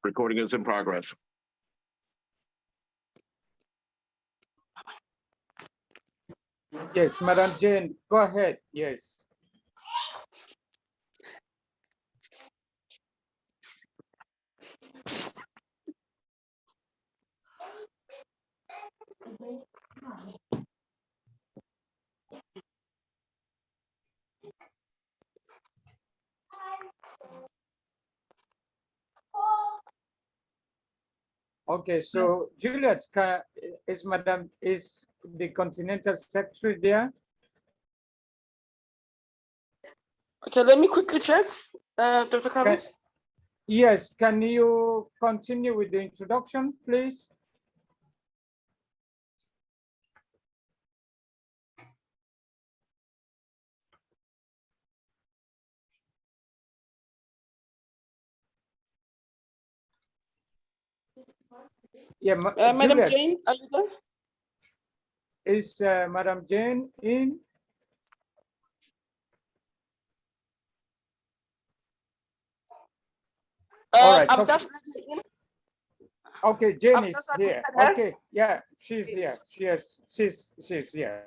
Recording is in progress. Yes, Madam Jane, go ahead. Yes. Okay, so Juliet, is the Continental Secretary there? Okay, let me quickly check, Dr. Carlos. Yes, can you continue with the introduction, please? Yeah, Madam Juliet, Jane, are you there? is Madam Jane in? All right, I've just okay, Jane I've is just here. her. Okay, yeah, she's here. She's here.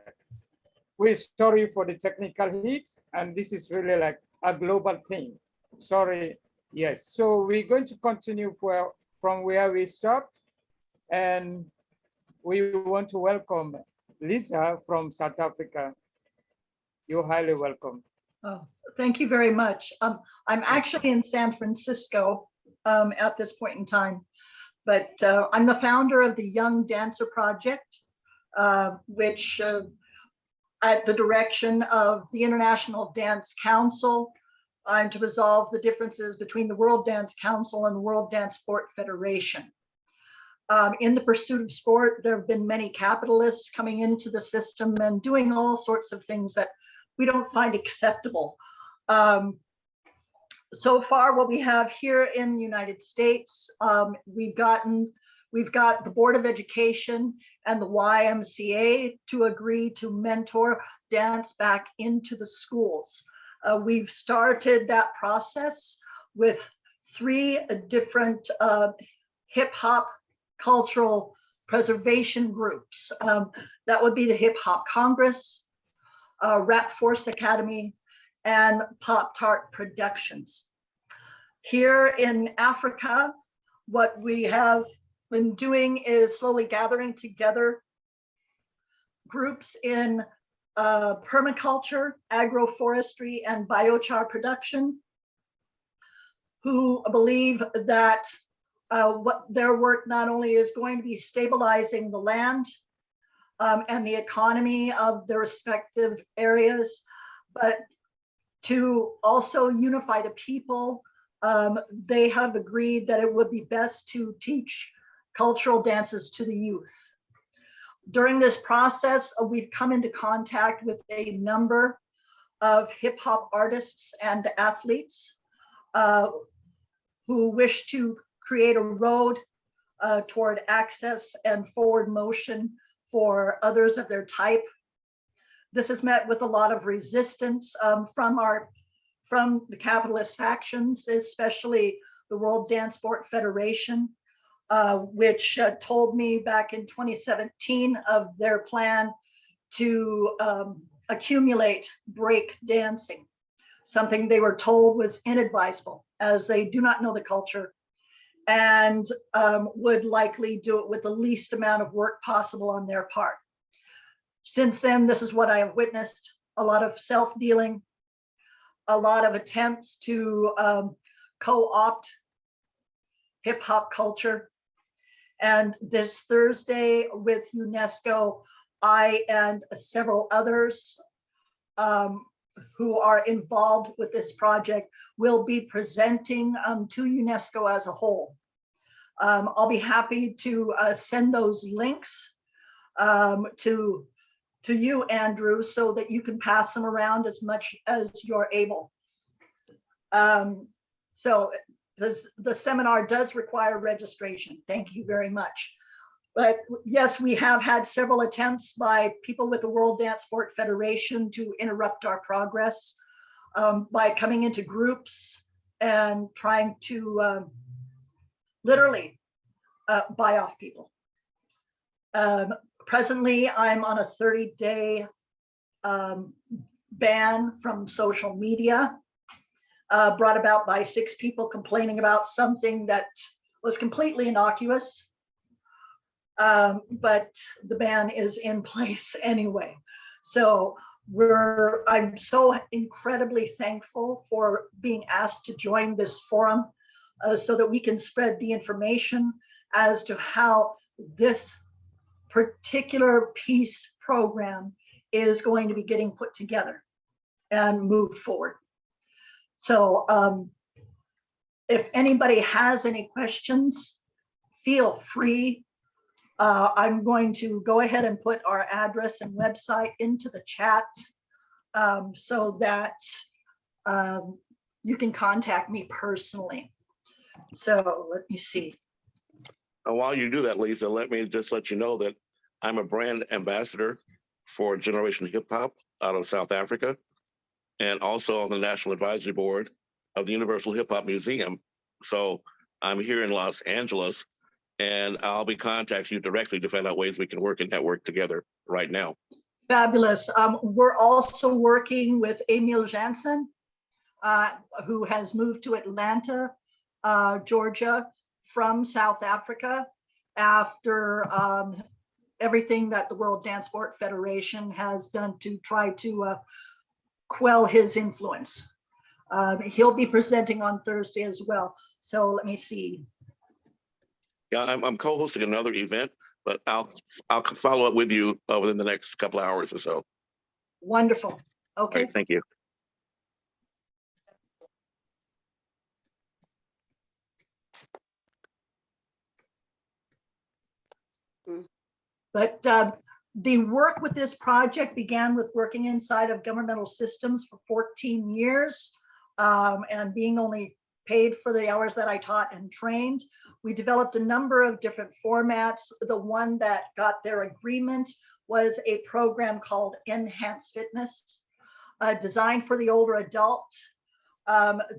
We're sorry for the technical hit, and this is really like a global thing. Sorry. Yes. So we're going to continue from where we stopped, and we want to welcome Lisa from South Africa. You're highly welcome. Oh, thank you very much. I'm actually in San Francisco at this point in time, but I'm the founder of the Young Dancer Project, which at the direction of the International Dance Council, and to resolve the differences between the World Dance Council and the World Dance Sport Federation. In the pursuit of sport, there have been many capitalists coming into the system and doing all sorts of things that we don't find acceptable. So far, what we have here in the United States, we've got the Board of Education and the YMCA to agree to mentor dance back into the schools. We've started that process with 3 different hip hop cultural preservation groups. That would be the Hip Hop Congress, Rap Force Academy, and Pop Tart Productions. Here in Africa, what we have been doing is slowly gathering together groups in permaculture, agroforestry, and biochar production, who believe that what their work not only is going to be stabilizing the land and the economy of their respective areas, but to also unify the people. They have agreed that it would be best to teach cultural dances to the youth. During this process, we've come into contact with a number of hip hop artists and athletes who wish to create a road toward access and forward motion for others of their type. This has met with a lot of resistance from the capitalist factions, especially the World Dance Sport Federation, which told me back in 2017 of their plan to accumulate break dancing, something they were told was inadvisable as they do not know the culture and would likely do it with the least amount of work possible on their part. Since then, this is what I have witnessed: a lot of self-dealing, a lot of attempts to co-opt hip hop culture. And this Thursday with UNESCO, I and several others who are involved with this project will be presenting to UNESCO as a whole. I'll be happy to send those links to you, Andrew, so that you can pass them around as much as you're able. So the seminar does require registration. Thank you very much. But yes, we have had several attempts by people with the World Dance Sport Federation to interrupt our progress by coming into groups and trying to literally buy off people. Presently, I'm on a 30-day ban from social media, brought about by 6 people complaining about something that was completely innocuous. But the ban is in place anyway. So I'm so incredibly thankful for being asked to join this forum so that we can spread the information as to how this particular peace program is going to be getting put together and moved forward. So if anybody has any questions, feel free. I'm going to go ahead and put our address and website into the chat so that you can contact me personally. So let me see. And while you do that, Lisa, let me just let you know that I'm a brand ambassador for Generation Hip Hop out of South Africa, and also on the National Advisory Board of the Universal Hip Hop Museum. So I'm here in Los Angeles, and I'll be contacting you directly to find out ways we can work and network together right now. Fabulous. We're also working with Emil Jansen, who has moved to Atlanta, Georgia from South Africa after everything that the World Dance Sport Federation has done to try to quell his influence. He'll be presenting on Thursday as well. So let me see. Yeah, I'm co-hosting another event, but I'll follow up with you within the next couple of hours or so. Wonderful. All Okay. right, thank you. But the work with this project began with working inside of governmental systems for 14 years and being only paid for the hours that I taught and trained. We developed a number of different formats. The one that got their agreement was a program called Enhanced Fitness, designed for the older adult.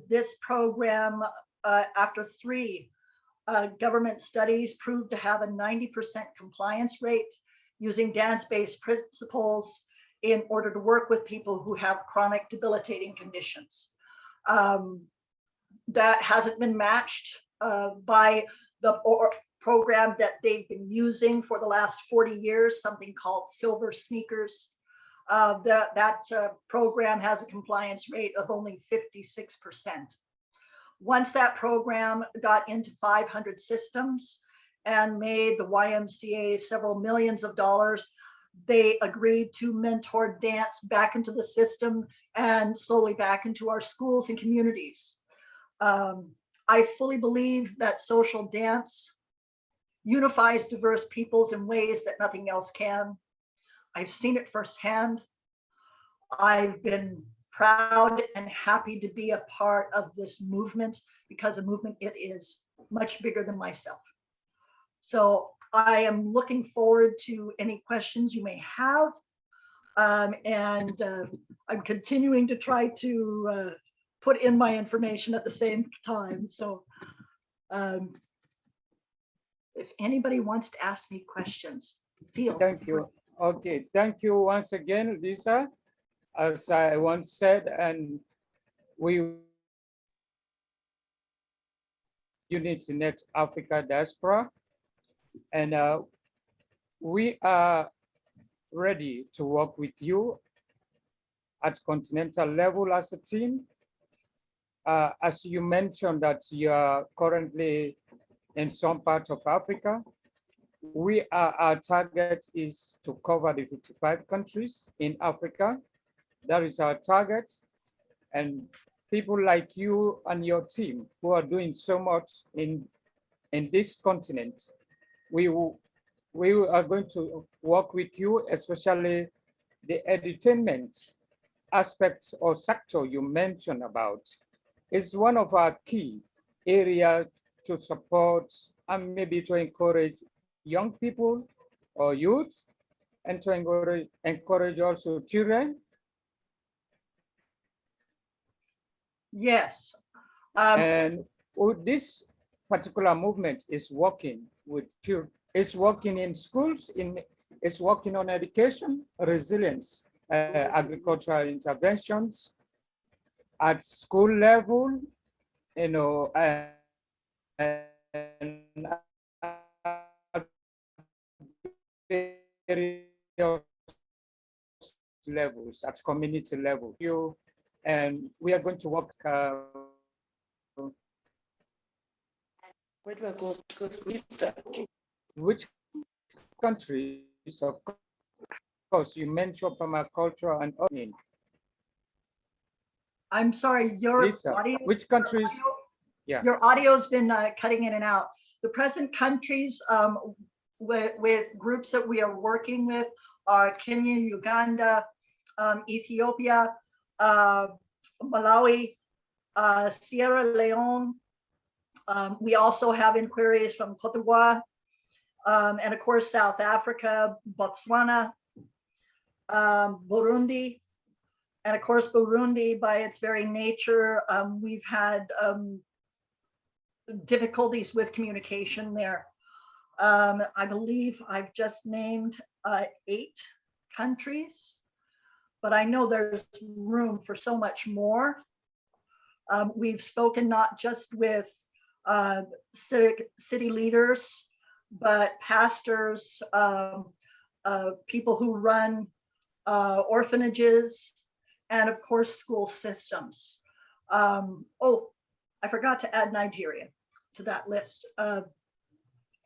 This program, after 3 government studies, proved to have a 90% compliance rate using dance-based principles in order to work with people who have chronic debilitating conditions. That hasn't been matched by the program that they've been using for the last 40 years, something called Silver Sneakers. That program has a compliance rate of only 56%. Once that program got into 500 systems and made the YMCA several millions of dollars, they agreed to mentor dance back into the system and slowly back into our schools and communities. I fully believe that social dance unifies diverse peoples in ways that nothing else can. I've seen it firsthand. I've been proud and happy to be a part of this movement, because a movement it is much bigger than myself. So I am looking forward to any questions you may have. And I'm continuing to try to put in my information at the same time. So if anybody wants to ask me questions, feel Thank free. you. Okay, thank you once again, Lisa. As I once said, and we UnityNet Africa Diaspora, and we are ready to work with you at continental level as a team. As you mentioned that you are currently in some part of Africa, our target is to cover the 55 countries in Africa. That is our target. And people like you and your team who are doing so much in this continent, we are going to work with you, especially the entertainment aspects or sector you mentioned about. Is one of our key areas to support and maybe to encourage young people or youth, and to encourage also children. Yes. And this particular movement is working with children. It's working in schools, it's working on education, resilience, agricultural interventions at school level, you know, and various levels, at community level. And we are going to work. Where do I go? Because Which countries, of course, you mentioned permaculture and onion. I'm sorry, your Lisa, audio, which countries? Yeah. your audio's been cutting in and out. The present countries with groups that we are working with are Kenya, Uganda, Ethiopia, Malawi, Sierra Leone. We also have inquiries from Cote d'Ivoire, and of course, South Africa, Botswana, Burundi. And of course, Burundi, by its very nature, we've had difficulties with communication there. I believe I've just named 8 countries, but I know there's room for so much more. We've spoken not just with city leaders, but pastors, people who run orphanages, and of course, school systems. Oh, I forgot to add Nigeria to that list.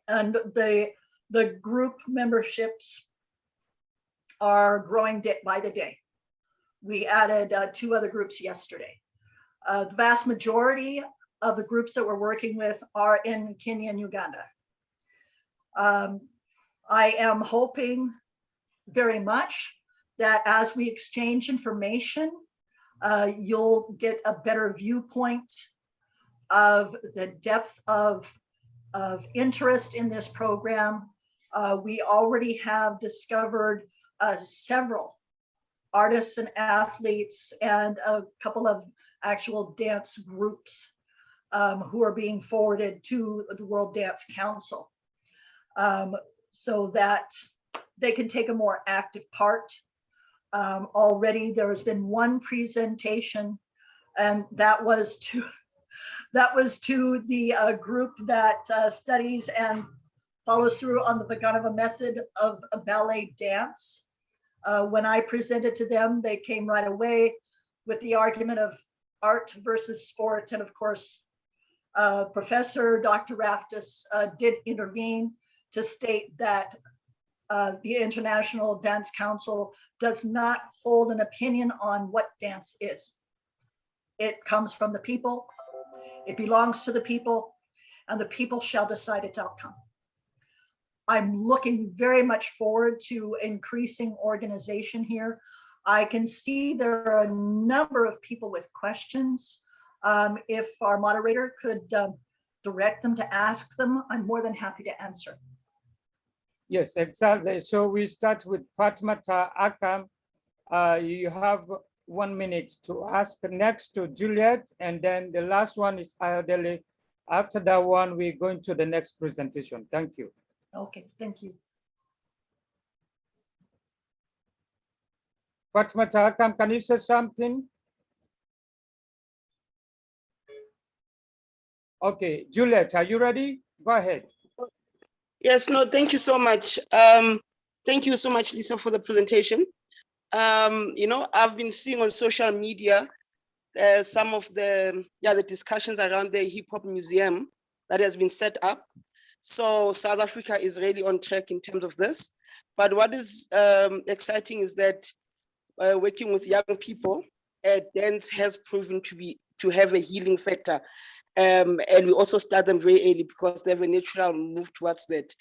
And the group memberships are growing by the day. We added 2 other groups yesterday. The vast majority of the groups that we're working with are in Kenya and Uganda. I am hoping very much that as we exchange information, you'll get a better viewpoint of the depth of interest in this program. We already have discovered several artists and athletes and a couple of actual dance groups who are being forwarded to the World Dance Council so that they can take a more active part. Already there's been one presentation, and that was to the group that studies and follows through on the Vaganova method of a ballet dance. When I presented to them, they came right away with the argument of art versus sport. And of course, Professor Dr. Raftis did intervene to state that the International Dance Council does not hold an opinion on what dance is. It comes from the people, it belongs to the people, and the people shall decide its outcome. I'm looking very much forward to increasing organization here. I can see there are a number of people with questions. If our moderator could direct them to ask them, I'm more than happy to answer. Yes, exactly. So we start with Fatmata Akam. You have 1 minute to ask. Next to Juliet, and then the last one is Ayodele. After that one, we're going to the next presentation. Thank you. Okay, thank you. Fatmata Akam, can you say something? Okay, Juliet, are you ready? Go ahead. yes, no, thank you so much. Thank you so much, Lisa, for the presentation. You know, I've been seeing on social media some of the discussions around the hip hop museum that has been set up. So South Africa is really on track in terms of this. But what is exciting is that working with young people, dance has proven to have a healing factor. And we also start them very early because they have a natural move towards that.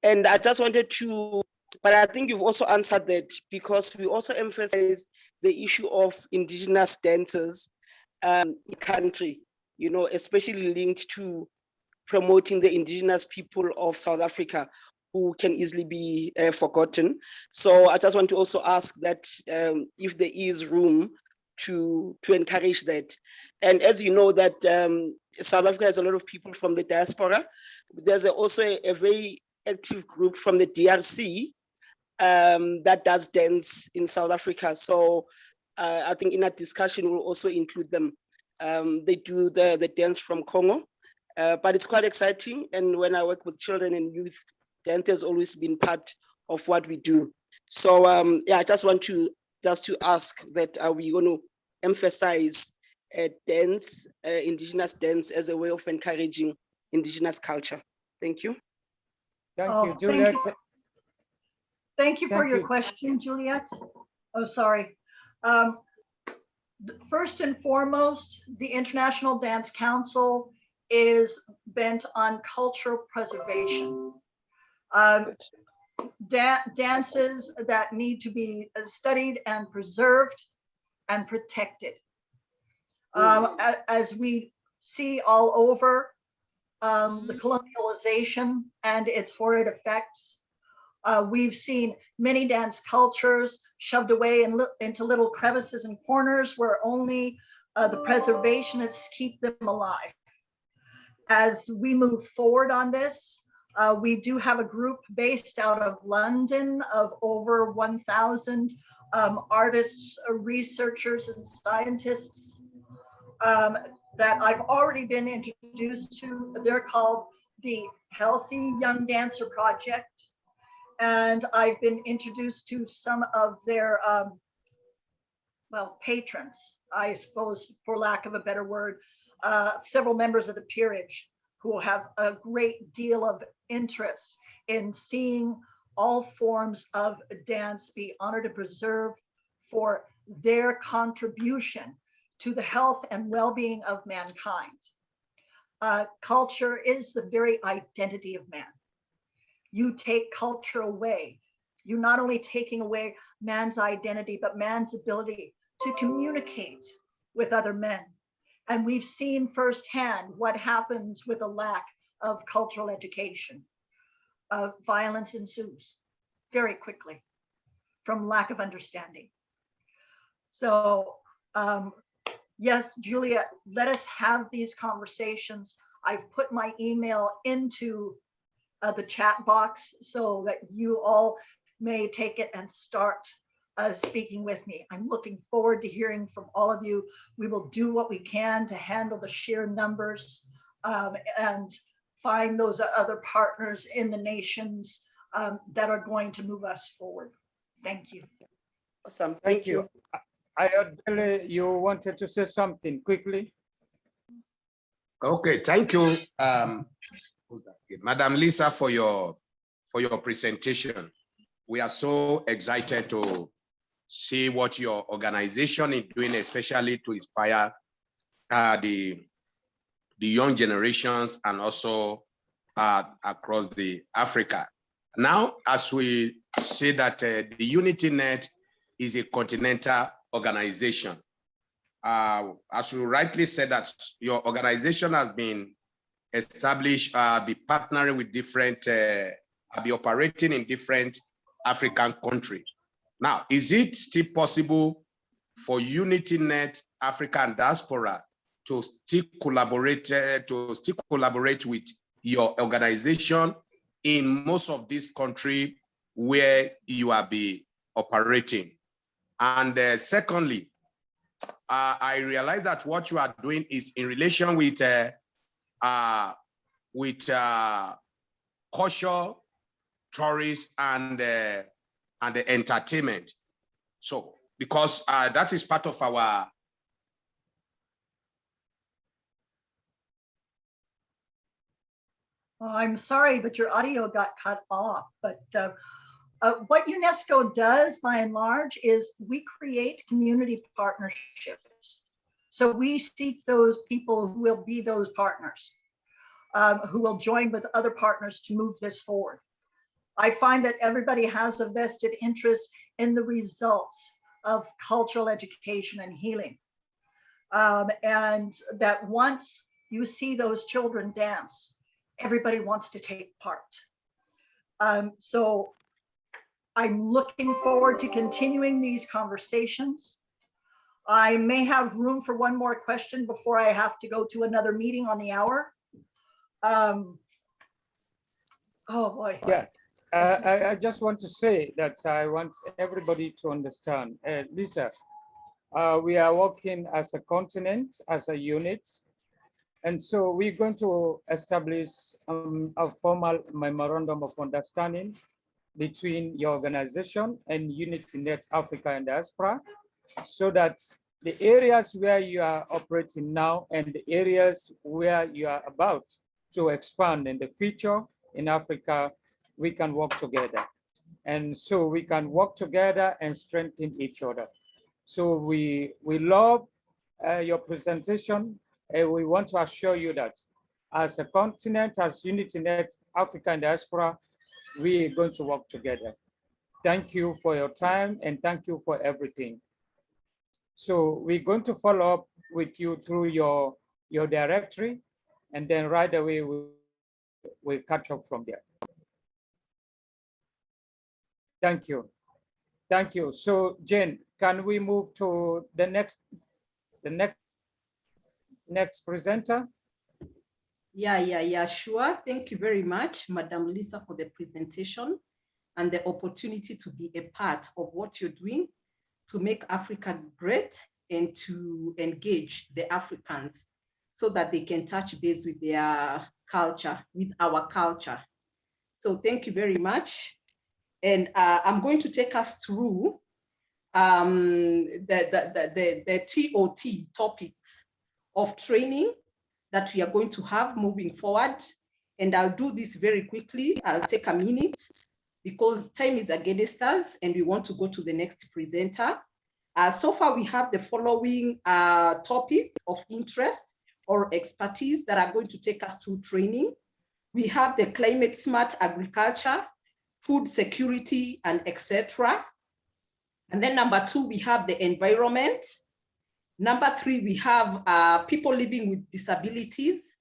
And I just wanted to, but I think you've also answered that, because we also emphasize the issue of indigenous dancers in the country, you know, especially linked to promoting the indigenous people of South Africa, who can easily be forgotten. So I just want to also ask that if there is room to encourage that. And as you know that South Africa has a lot of people from the diaspora. There's also a very active group from the DRC that does dance in South Africa. So I think in that discussion, we'll also include them. They do the dance from Congo, but it's quite exciting. And when I work with children and youth, dance has always been part of what we do. So yeah, I just want to ask that are we going to emphasize dance, indigenous dance as a way of encouraging indigenous culture. Thank you. Thank Oh, you, thank Juliet. you. Thank you for Thank your you. question, Juliet. Oh, sorry. First and foremost, the International Dance Council is bent on cultural preservation. Dances that need to be studied and preserved and protected. As we see all over the colonialization and its horrid effects, we've seen many dance cultures shoved away into little crevices and corners where only the preservationists keep them alive. As we move forward on this, we do have a group based out of London of over 1,000 artists, researchers, and scientists that I've already been introduced to. They're called the Healthy Young Dancer Project. And I've been introduced to some of their, well, patrons, I suppose, for lack of a better word, several members of the peerage who have a great deal of interest in seeing all forms of dance be honored and preserved for their contribution to the health and well-being of mankind. Culture is the very identity of man. You take culture away, you're not only taking away man's identity, but man's ability to communicate with other men. And we've seen firsthand what happens with a lack of cultural education. Violence ensues very quickly from lack of understanding. So yes, Julia, let us have these conversations. I've put my email into the chat box so that you all may take it and start speaking with me. I'm looking forward to hearing from all of you. We will do what we can to handle the sheer numbers and find those other partners in the nations that are going to move us forward. Thank you. Awesome. Thank you. I heard Billy, you wanted to say something quickly. Okay, thank you, Madam Lisa, for your presentation. We are so excited to see what your organization is doing, especially to inspire the young generations and also across the Africa. Now, as we say that the UnityNet is a continental organization, as you rightly said that your organization has been established, be partnering with different, be operating in different African countries. Now, is it still possible for UnityNet Africa and Diaspora to still collaborate with your organization in most of these countries where you are be operating? And secondly, I realize that what you are doing is in relation with culture, tourism, and the entertainment. So, because that is part of our I'm sorry, but your audio got cut off. But what UNESCO does, by and large, is we create community partnerships. So we seek those people who will be those partners, who will join with other partners to move this forward. I find that everybody has a vested interest in the results of cultural education and healing. And that once you see those children dance, everybody wants to take part. So I'm looking forward to continuing these conversations. I may have room for one more question before I have to go to another meeting on the hour. Oh boy. Yeah, I just want to say that I want everybody to understand, Lisa, we are working as a continent, as a unit. And so we're going to establish a formal memorandum of understanding between your organization and UnityNet Africa and Diaspora, so that the areas where you are operating now and the areas where you are about to expand in the future in Africa, we can work together. And so we can work together and strengthen each other. So we love your presentation. And we want to assure you that as a continent, as UnityNet Africa and Diaspora, we are going to work together. Thank you for your time and thank you for everything. So we're going to follow up with you through your directory, and then right away we'll catch up from there. Thank you. Thank you. So Jane, can we move to the next presenter? Yeah, sure. Thank you very much, Madam Lisa, for the presentation and the opportunity to be a part of what you're doing to make Africa great and to engage the Africans so that they can touch base with their culture, with our culture. So thank you very much. And I'm going to take us through the TOT topics of training that we are going to have moving forward. And I'll do this very quickly. I'll take a minute because time is against us and we want to go to the next presenter. So far, we have the following topics of interest or expertise that are going to take us through training. We have the climate smart agriculture, food security, and etc. And then number 2, we have the environment. Number 3, we have people living with disabilities.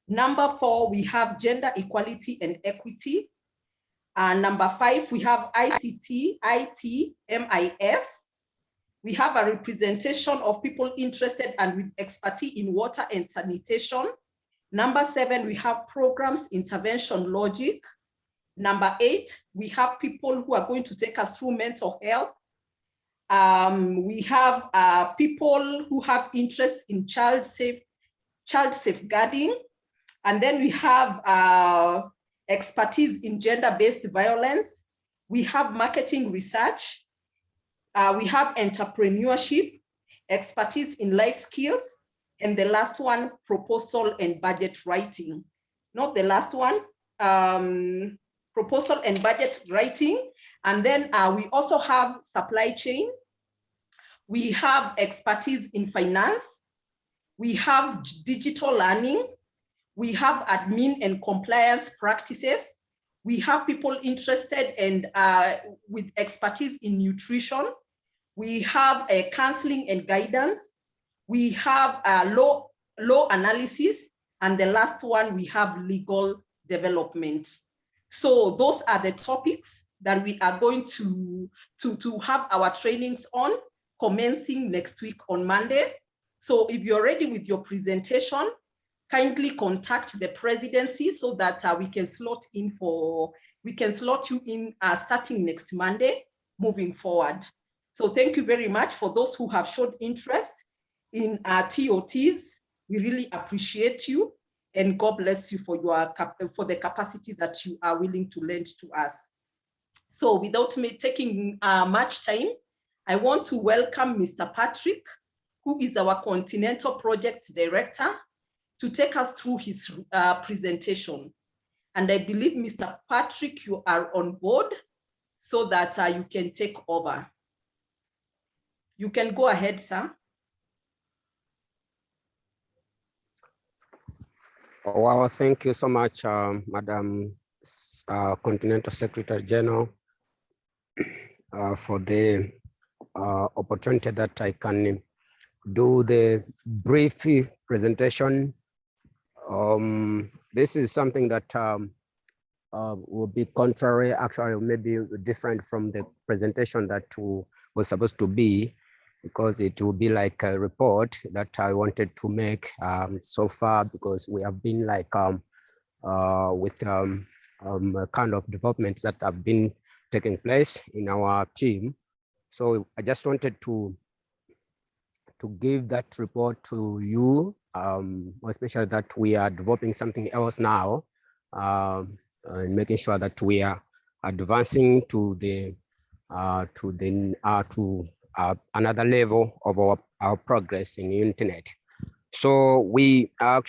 Number 4, we have gender equality and equity. Number 5, we have ICT, IT, MIS. We have a representation of people interested and with expertise in water and sanitation. Number 7, we have programs, intervention logic. Number 8, we have people who are going to take us through mental health. We have people who have interest in child safeguarding. And then we have expertise in gender-based violence. We have marketing research. We have entrepreneurship, expertise in life skills. And the last one, proposal and budget writing. Not the last one, proposal and budget writing. And then we also have supply chain. We have expertise in finance. We have digital learning. We have admin and compliance practices. We have people interested and with expertise in nutrition. We have counseling and guidance. We have law analysis. And the last one, we have legal development. So those are the topics that we are going to have our trainings on, commencing next week on Monday. So if you're ready with your presentation, kindly contact the presidency so that we can slot you in starting next Monday, moving forward. So thank you very much for those who have showed interest in our TOTs. We really appreciate you, and God bless you for the capacity that you are willing to lend to us. So without me taking much time, I want to welcome Mr. Patrick, who is our Continental Project Director, to take us through his presentation. And I believe, Mr. Patrick, you are on board so that you can take over. You can go ahead, sir. Well, thank you so much, Madam Continental Secretary General, for the opportunity that I can do the brief presentation. This is something that will be contrary, actually maybe different from the presentation that was supposed to be. because it will be like a report that I wanted to make so far, because we have been like with kind of developments that have been taking place in our team. So I just wanted to give that report to you, especially that we are developing something else now, and making sure that we are advancing to another level of our progress in UnityNet. So I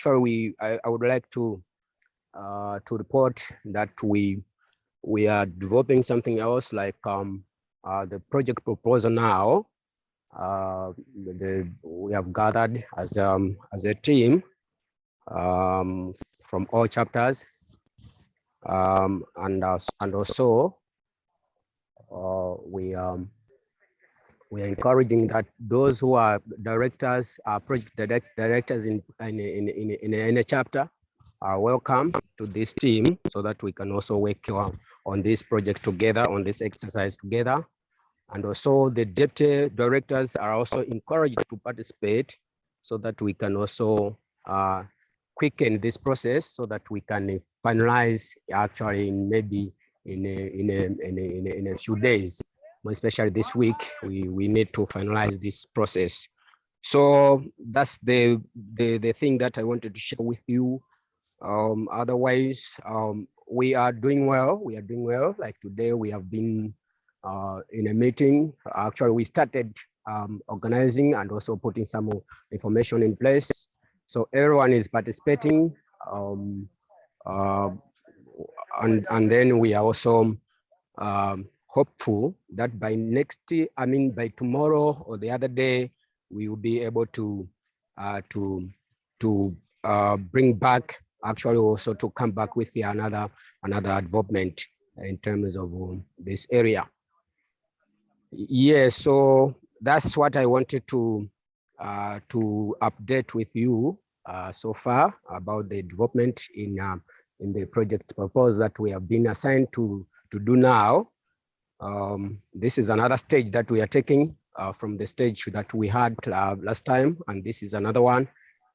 would like to report that we are developing something else, like the project proposal now. We have gathered as a team from all chapters, and also we are encouraging that those who are directors, project directors in a chapter, are welcome to this team, so that we can also work on this project together, on this exercise together. And also the deputy directors are also encouraged to participate, so that we can also quicken this process, so that we can finalize actually maybe in a few days. Especially this week, we need to finalize this process. So that's the thing that I wanted to share with you. Otherwise, we are doing well. We are doing well. Like today, we have been in a meeting. Actually, we started organizing and also putting some information in place. So everyone is participating, and then we are also hopeful that by by tomorrow or the other day, we will be able to bring back, actually also to come back with another development in terms of this area. Yes, so that's what I wanted to update with you so far about the development in the project proposal that we have been assigned to do now. This is another stage that we are taking from the stage that we had last time, and this is another one.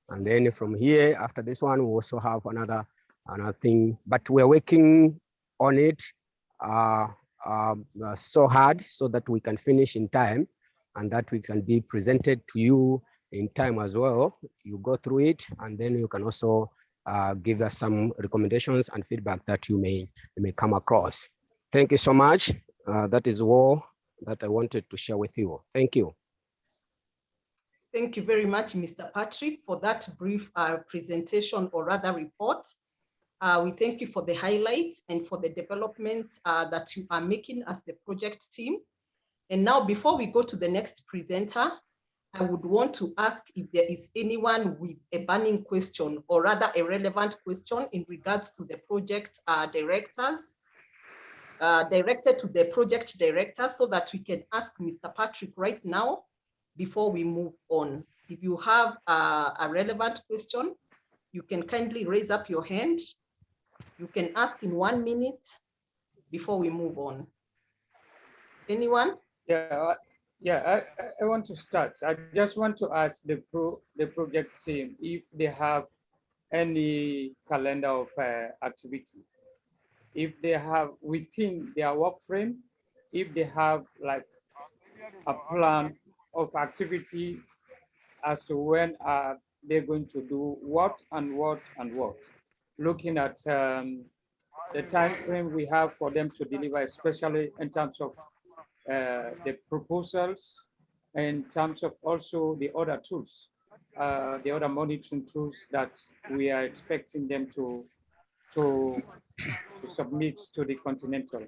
And then from here, after this one, we also have another thing, but we're working on it so hard, so that we can finish in time, and that we can be presented to you in time as well. You go through it, and then you can also give us some recommendations and feedback that you may come across. Thank you so much. That is all that I wanted to share with you. Thank you. Thank you very much, Mr. Patrick, for that brief presentation, or rather report. We thank you for the highlights and for the development that you are making as the project team. And now, before we go to the next presenter, I would want to ask if there is anyone with a burning question, or rather a relevant question in regards to the project directors, directed to the project director, so that we can ask Mr. Patrick right now before we move on. If you have a relevant question, you can kindly raise up your hand. You can ask in 1 minute before we move on. Anyone? Yeah, I want to start. I just want to ask the project team if they have any calendar of activity. If they have within their work frame, if they have like a plan of activity as to when are they going to do what and what and what, looking at the time frame we have for them to deliver, especially in terms of the proposals, in terms of also the other tools, the other monitoring tools that we are expecting them to submit to the Continental.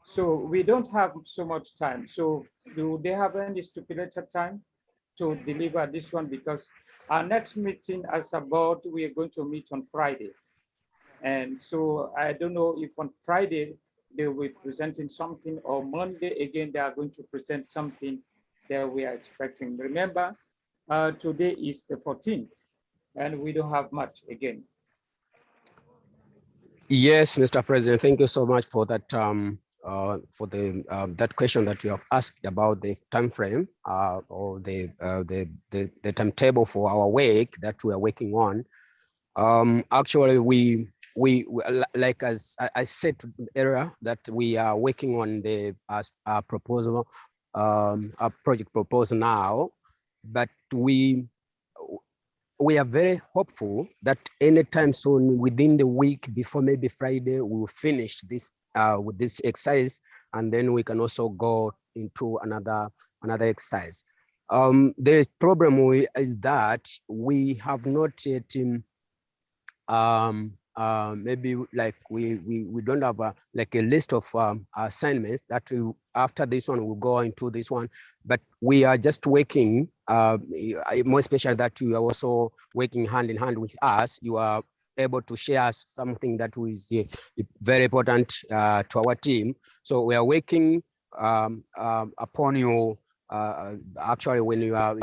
So we don't have so much time. So do they have any stipulated time to deliver this one? Because our next meeting as a board, we are going to meet on Friday. And so I don't know if on Friday they will be presenting something, or Monday again they are going to present something that we are expecting. Remember, today is the 14th, and we don't have much again. Yes, Mr. President, thank you so much for that for the that question that you have asked about the time frame or the timetable for our work that we are working on. Actually, we like as I said earlier, that we are working on the proposal, a project proposal now, but we are very hopeful that anytime soon, within the week before maybe Friday, we will finish this with this exercise, and then we can also go into another exercise. The problem is that we have not yet maybe like we don't have like a list of assignments that we, after this one we'll go into this one, but we are just working more especially that you are also working hand in hand with us. You are able to share something that is very important to our team. So we are working upon you actually when you are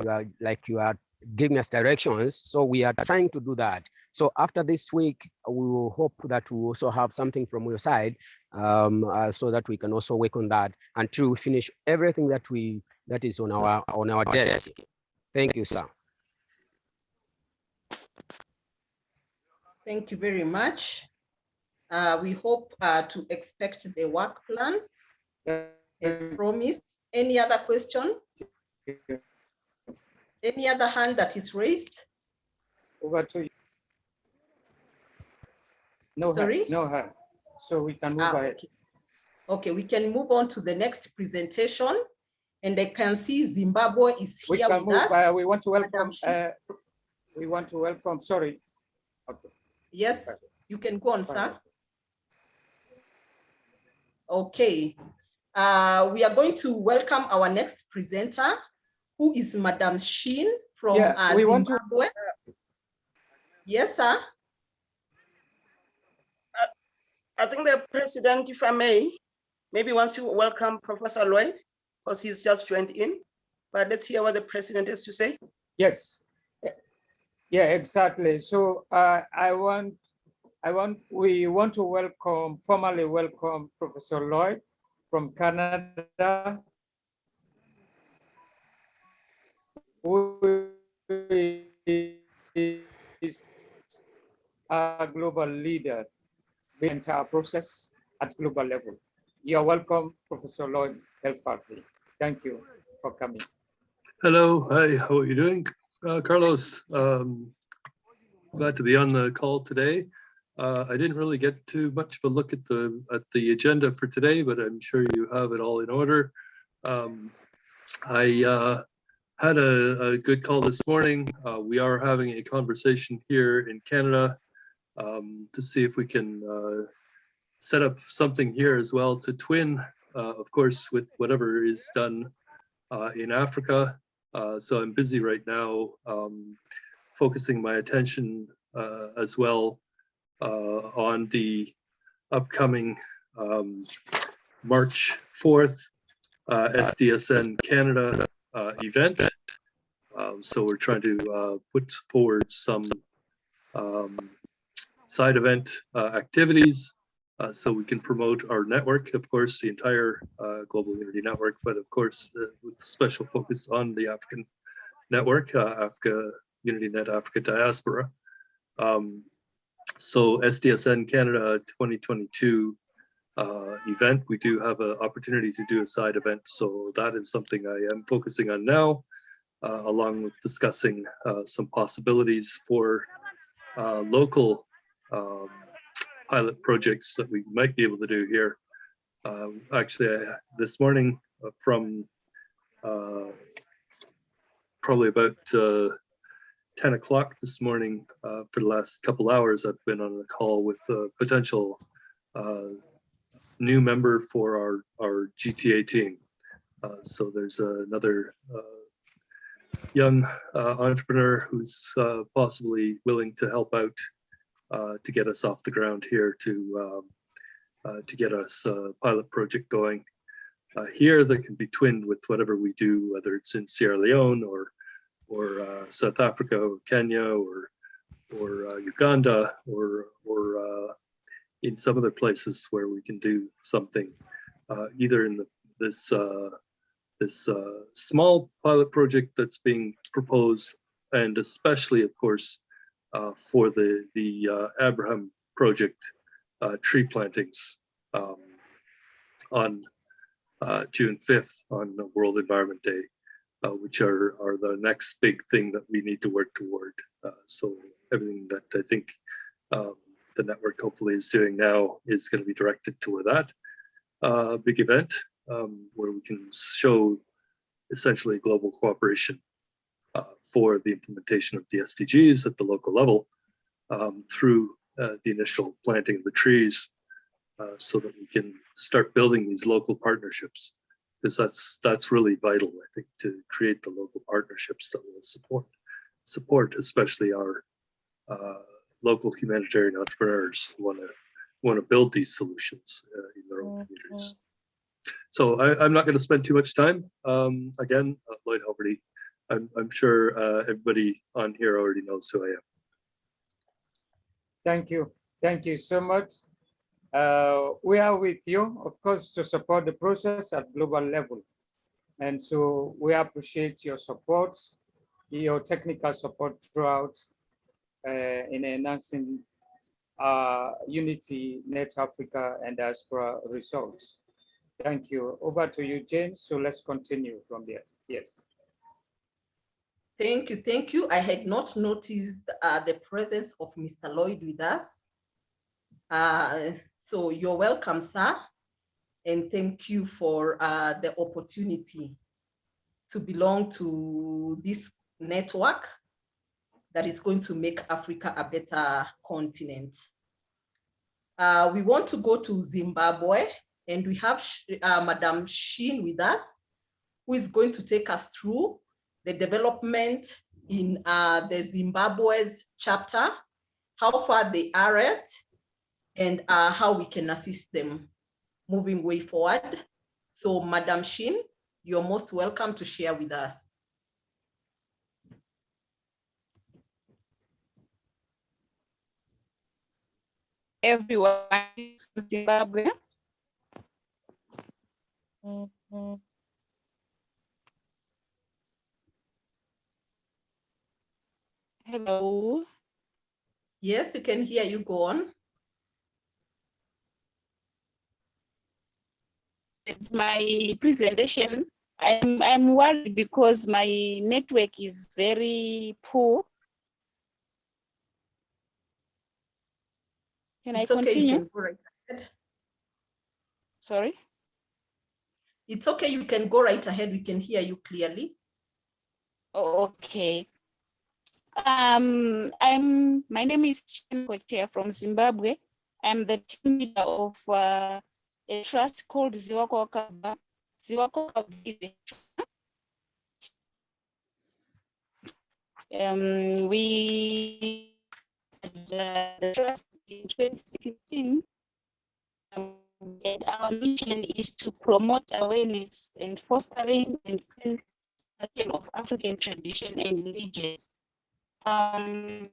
giving us directions. So we are trying to do that. So after this week, we will hope that we also have something from your side so that we can also work on that until we finish everything that is on our desk. Thank you, sir. Thank you very much. We hope to expect the work plan as promised. Any other question? Any other hand that is raised? Over to you. No Sorry? hand, no hand. So we can move ahead. Okay, we can move on to the next presentation. And I can see Zimbabwe is here with us. We want to welcome, sorry. Okay. Yes, you can go on, sir. Okay. We are going to welcome our next presenter, who is Madam Sheen from Zimbabwe. Yes, sir. I think the president, if I may, maybe wants to welcome Professor Lloyd because he's just joined in. But let's hear what the president has to say. Yes. Yeah, exactly. So we want to formally welcome Professor Lloyd from Canada, who is a global leader in the entire process at global level. You're welcome, Professor Lloyd Elfarty. Thank you for coming. Hello, hi, how are you doing? Carlos, glad to be on the call today. I didn't really get too much of a look at the agenda for today, but I'm sure you have it all in order. I had a good call this morning. We are having a conversation here in Canada to see if we can set up something here as well to twin, of course, with whatever is done in Africa. So I'm busy right now focusing my attention as well on the upcoming March 4th SDSN Canada event. So we're trying to put forward some side event activities so we can promote our network, of course, the entire Global Unity Network, but of course, with special focus on the African network, UnityNet Africa Diaspora. So SDSN Canada 2022 event, we do have an opportunity to do a side event. So that is something I am focusing on now, along with discussing some possibilities for local pilot projects that we might be able to do here. Actually, this morning from probably about 10 o'clock this morning, for the last couple hours, I've been on a call with a potential new member for our GTA team. So there's another young entrepreneur who's possibly willing to help out to get us off the ground here, to get us a pilot project going here that can be twinned with whatever we do, whether it's in Sierra Leone or South Africa or Kenya or Uganda or in some other places where we can do something either in this small pilot project that's being proposed, and especially, of course, for the Abraham project tree plantings on June 5th on World Environment Day, which are the next big thing that we need to work toward. So everything that I think the network hopefully is doing now is going to be directed toward that big event where we can show essentially global cooperation for the implementation of the SDGs at the local level through the initial planting of the trees, so that we can start building these local partnerships, because that's really vital, I think, to create the local partnerships that will support especially our local humanitarian entrepreneurs who want to build these solutions in their own communities. So I'm not going to spend too much time. Again, Lloyd Halberty, I'm sure everybody on here already knows who I am. Thank you so much. We are with you, of course, to support the process at global level. And so we appreciate your support, your technical support throughout in enhancing UnityNet Africa and diaspora results. Thank you. Over to you, Jane. So let's continue from there. Yes. Thank you. Thank you. I had not noticed the presence of Mr. Lloyd with us. So you're welcome, sir. And thank you for the opportunity to belong to this network that is going to make Africa a better continent. We want to go to Zimbabwe, and we have Madam Sheen with us, who is going to take us through the development in the Zimbabwe's chapter, how far they are at, and how we can assist them moving way forward. So Madam Sheen, you're most welcome to share with us. Everyone in Zimbabwe. Hello. Yes, you can hear you. Go on. It's my presentation. I'm worried because my network is very poor. Can I continue? Okay, you can go right ahead. Sorry? It's okay, you can go right ahead. We can hear you clearly. Oh, okay. My name is Chinkotia from Zimbabwe. I'm the team leader of a trust called AHIABGA. AHIABGA is we the trust in 2016, and our mission is to promote awareness and fostering and preservation of African tradition and religions. Our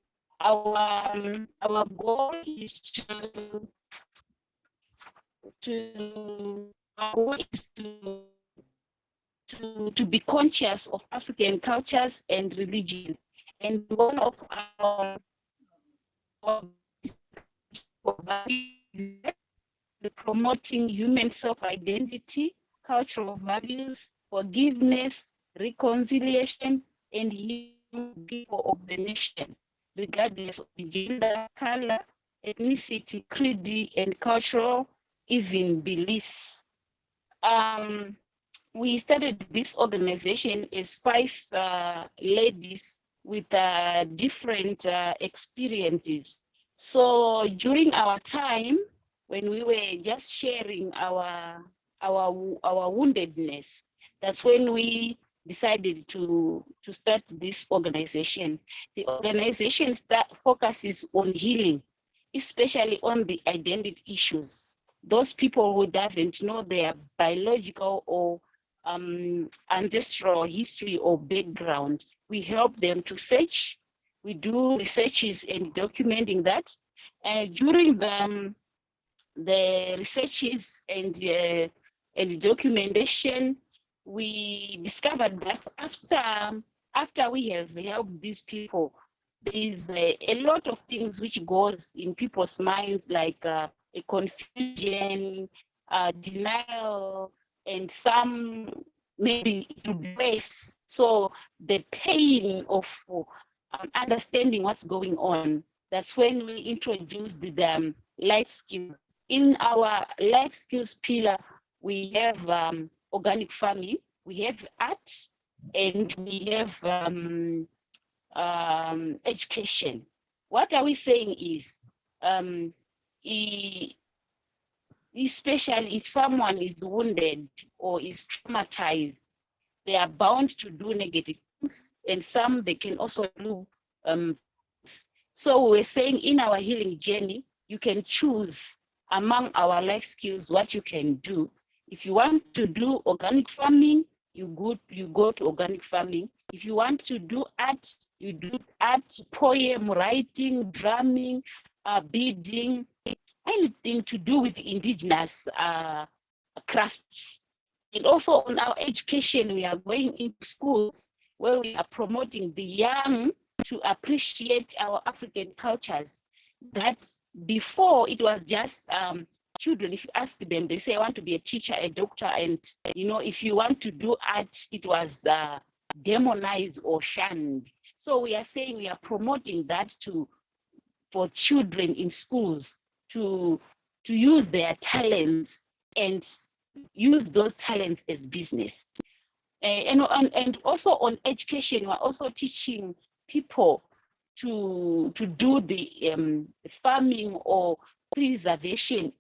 goal is to be conscious of African cultures and religion. And one of our promoting human self-identity, cultural values, forgiveness, reconciliation, and people of the nation, regardless of gender, color, ethnicity, creed, and cultural, even beliefs. We started this organization as 5 ladies with different experiences. So during our time, when we were just sharing our woundedness, that's when we decided to start this organization. The organization that focuses on healing, especially on the identity issues. Those people who doesn't know their biological or ancestral history or background, we help them to search. We do researches and documenting that. And during the researches and and documentation, we discovered that after we have helped these people, there is a lot of things which goes in people's minds, like a confusion, denial, and some maybe to brace. So the pain of understanding what's going on, that's when we introduce the life skills. In our life skills pillar, we have organic farming, we have arts, and we have education. What are we saying is, especially if someone is wounded or is traumatized, they are bound to do negative things, and some they can also do. So we're saying in our healing journey, you can choose among our life skills what you can do. If you want to do organic farming, you go to organic farming. If you want to do art, you do art, poem, writing, drumming, beading, anything to do with indigenous crafts. And also on our education, we are going into schools where we are promoting the young to appreciate our African cultures. That before it was just children, if you ask them, they say, I want to be a teacher, a doctor. And, you know, if you want to do art, it was demonized or shunned. So we are saying we are promoting that for children in schools to use their talents and use those talents as business. And also on education, we're also teaching people to do the farming or preservation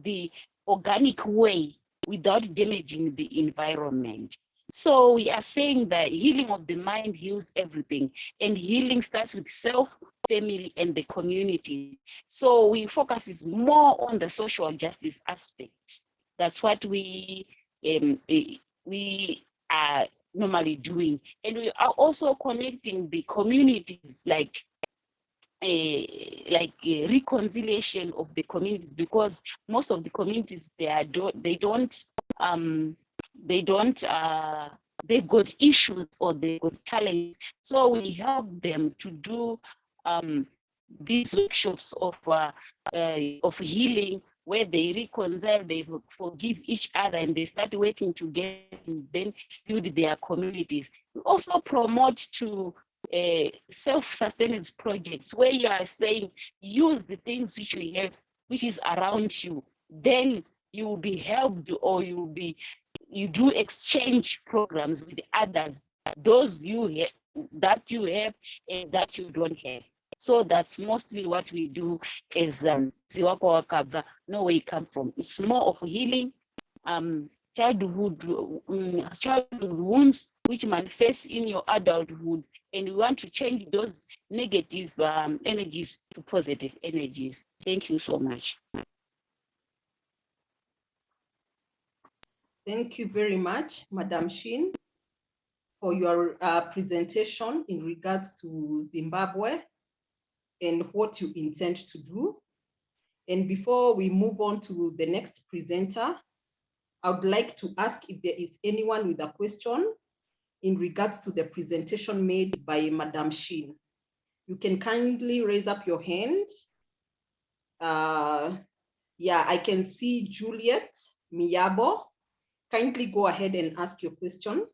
the organic way without damaging the environment. So we are saying that healing of the mind heals everything, and healing starts with self, family, and the community. So we focus is more on the social justice aspect. That's what we are normally doing, and we are also connecting the communities, like reconciliation of the communities, because most of the communities they've got issues or they got challenges. So we help them to do these workshops of healing, where they reconcile, they forgive each other, and they start working together and then build their communities. We also promote to self-sustenance projects, where you are saying, use the things which we have, which is around you, then you will be helped, or you do exchange programs with others, those that you have and that you don't have. So that's mostly what we do as Ziwako Wakabva, know where you come from. It's more of healing, childhood wounds which manifest in your adulthood, and we want to change those negative energies to positive energies. Thank you so much. Thank you very much, Madam Shin, for your presentation in regards to Zimbabwe and what you intend to do. And before we move on to the next presenter, I would like to ask if there is anyone with a question in regards to the presentation made by Madam Shin. You can kindly raise up your hand. Yeah, I can see Juliet Miyabo. Kindly go ahead and ask your question.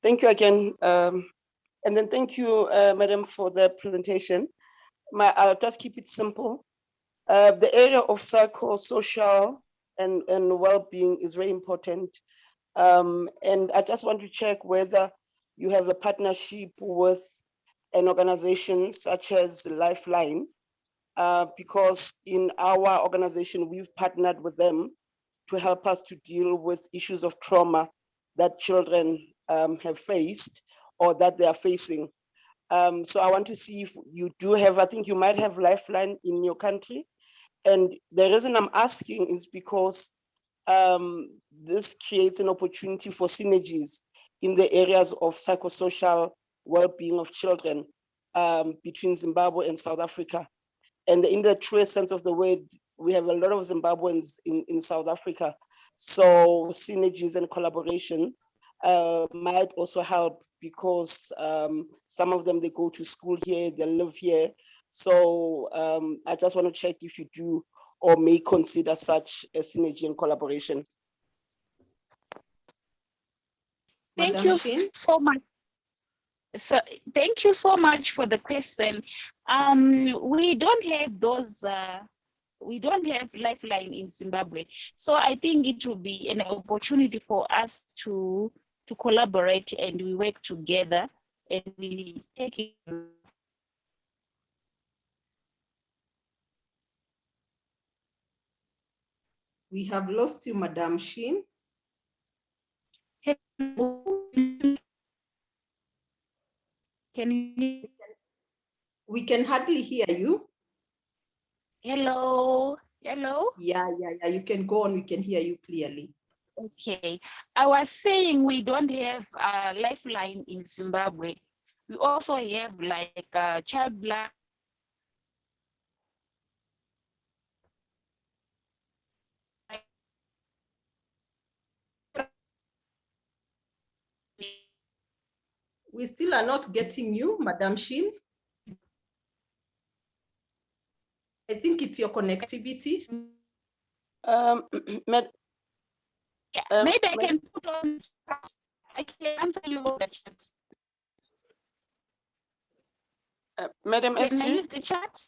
Thank you again. And then thank you, Madam, for the presentation. I'll just keep it simple. The area of psychosocial and well-being is very important. And I just want to check whether you have a partnership with an organization such as Lifeline, because in our organization, we've partnered with them to help us to deal with issues of trauma that children have faced or that they are facing. So I want to see if you do have, I think you might have Lifeline in your country. And the reason I'm asking is because this creates an opportunity for synergies in the areas of psychosocial well-being of children between Zimbabwe and South Africa. And in the truest sense of the word, we have a lot of Zimbabweans in South Africa. So synergies and collaboration might also help, because some of them, they go to school here, they live here. So I just want to check if you do or may consider such a synergy and collaboration. Thank Madam you Shin? so much. So thank you so much for the question. We don't have those. We don't have lifeline in Zimbabwe, so I think it will be an opportunity for us to collaborate, and we work together, and we take it. We have lost you, Madam Shin. Can you? We can hardly hear you. Hello, hello. Yeah, you can go on. We can hear you clearly. Okay, I was saying we don't have a lifeline in Zimbabwe. We also have like a child line. We still are not getting you, Madam Shin. I think it's your connectivity. Maybe I can put on. I can answer you on the chat. Madam Can I SG? use the chat?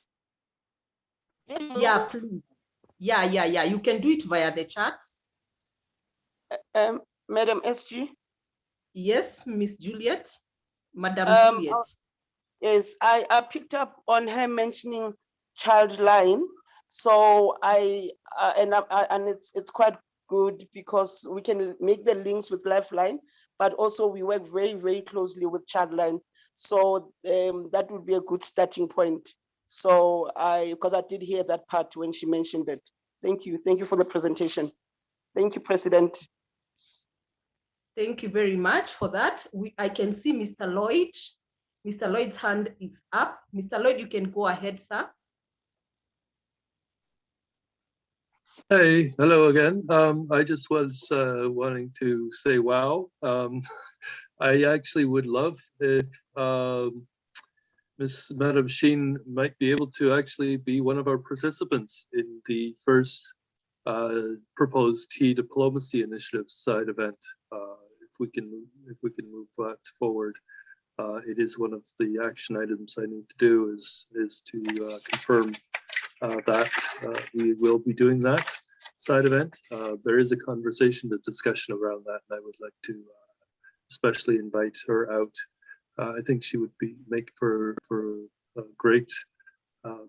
Hello? Yeah, please. Yeah. You can do it via the chat. Madam SG? Yes, Miss Juliet. Madam Juliet. Yes, I picked up on her mentioning child line. So and it's quite good, because we can make the links with Lifeline, but also we work very, very closely with Childline. So that would be a good starting point. So because I did hear that part when she mentioned it. Thank you for the presentation. Thank you, President. Thank you very much for that. I can see Mr. Lloyd. Mr. Lloyd's hand is up. Mr. Lloyd, you can go ahead, sir. Hey, hello again. I just was wanting to say, wow. I actually would love if Madam Sheen might be able to actually be one of our participants in the first proposed tea diplomacy initiative side event. If we can move that forward, it is one of the action items I need to do is to confirm that we will be doing that side event. There is a conversation, a discussion around that, and I would like to especially invite her out. I think she would make for a great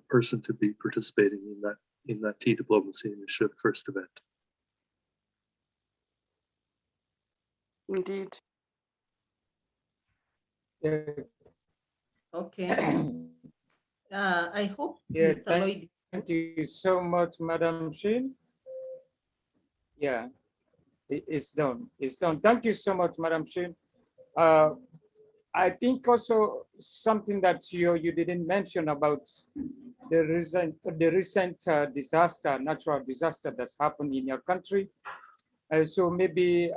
person to be participating in that tea diplomacy initiative first event. Indeed. Yeah. Okay. I hope Yeah, Mr. Lloyd. Thank you so much, Madam Shin. Yeah, it's done. It's done. Thank you so much, Madam Shin. I think also something that you didn't mention about the recent disaster, natural disaster that's happened in your country. So maybe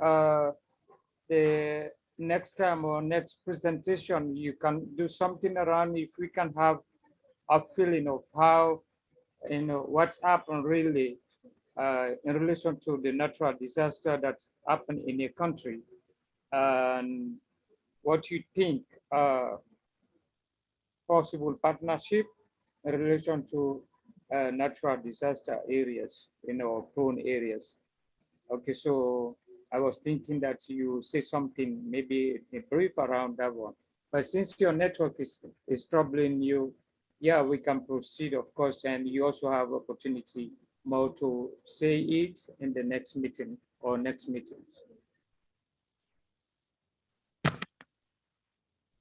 the next time or next presentation, you can do something around if we can have a feeling of how, what's happened really in relation to the natural disaster that's happened in your country, and what you think possible partnership in relation to natural disaster areas, prone areas. Okay, so I was thinking that you say something maybe brief around that one. But since your network is troubling you, yeah, we can proceed, of course, and you also have opportunity more to say it in the next meeting or next meetings.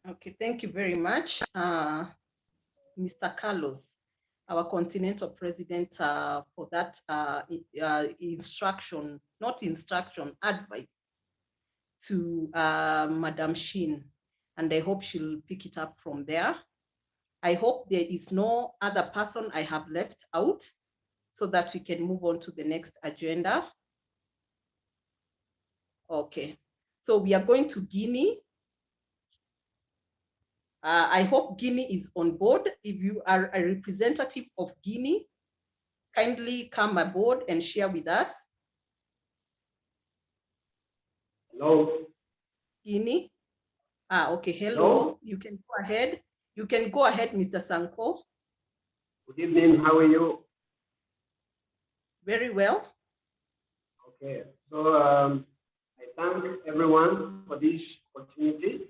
Okay, thank you very much, Mr. Carlos, our Continental President, for that advice to Madam Shin, and I hope she'll pick it up from there. I hope there is no other person I have left out. so that we can move on to the next agenda. Okay, so we are going to Guinea. I hope Guinea is on board. If you are a representative of Guinea, kindly come aboard and share with us. Hello. Guinea. Okay, hello. Hello. You can go ahead. You can go ahead, Mr. Sanko. Good evening. How are you? Very well. Okay. So I thank everyone for this opportunity,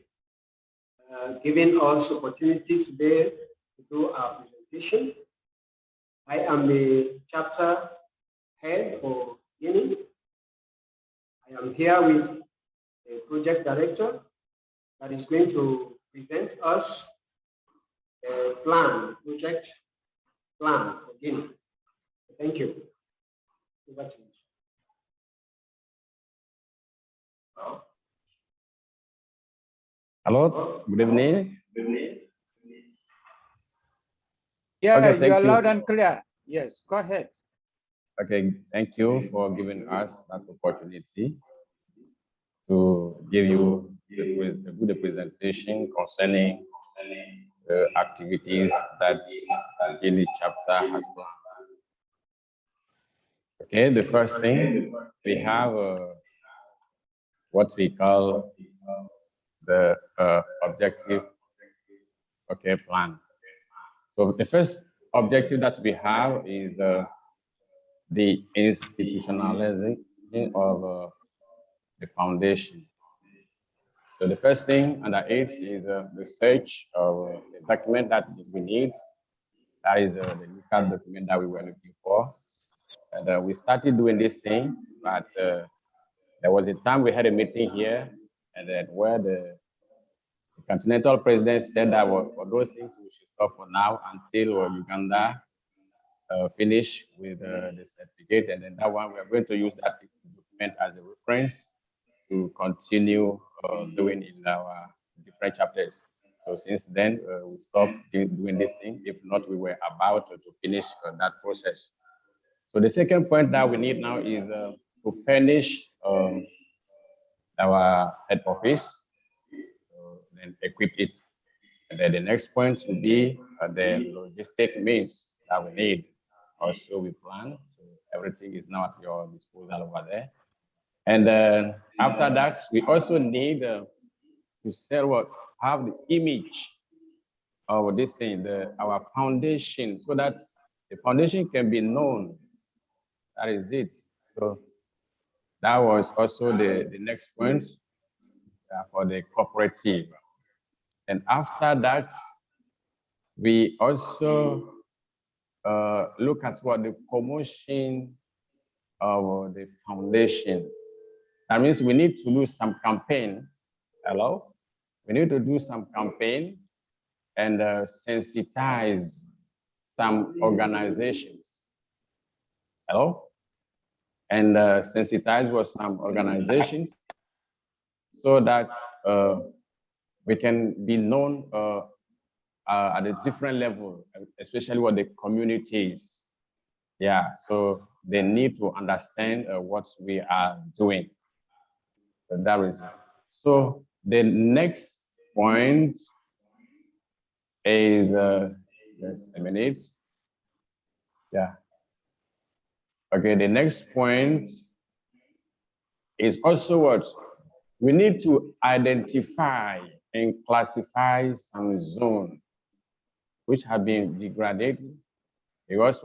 giving us opportunity today to do our presentation. I am the chapter head for Guinea. I am here with the project director that is going to present us a project plan for Guinea. Thank you. Over to you. Hello, good evening. Yeah, Okay, you thank are you. loud and clear. Yes, go ahead. Okay, thank you for giving us that opportunity to give you a good presentation concerning the activities that the Guinea chapter has planned. Okay, the first thing, we have what we call the objective plan. So the first objective that we have is the institutionalizing of the foundation. So the first thing under it is the search of the document that we need. That is the legal document that we were looking for. And we started doing this thing, but there was a time we had a meeting here, and then where the Continental president said that for those things we should stop for now until Uganda finish with the certificate, and then that one we are going to use that document as a reference to continue doing in our different chapters. So since then we stopped doing this thing. If not, we were about to finish that process. So the second point that we need now is to furnish our head office, then equip it. And then the next point will be the logistic means that we need. Also, we plan, so everything is now at your disposal over there. And then after that, we also need to have the image of this thing, our foundation, so that the foundation can be known. That is it. So that was also the next point for the cooperative. And after that, we also look at what the promotion of the foundation. That means we need to do some campaign. Hello? We need to do some campaign and sensitize some organizations. Hello? And sensitize with some organizations so that we can be known at a different level, especially what the communities. Yeah, so they need to understand what we are doing. So that is it. So the next point is, just a minute. Yeah. Okay, the next point is also what? We need to identify and classify some zones which have been degraded. Because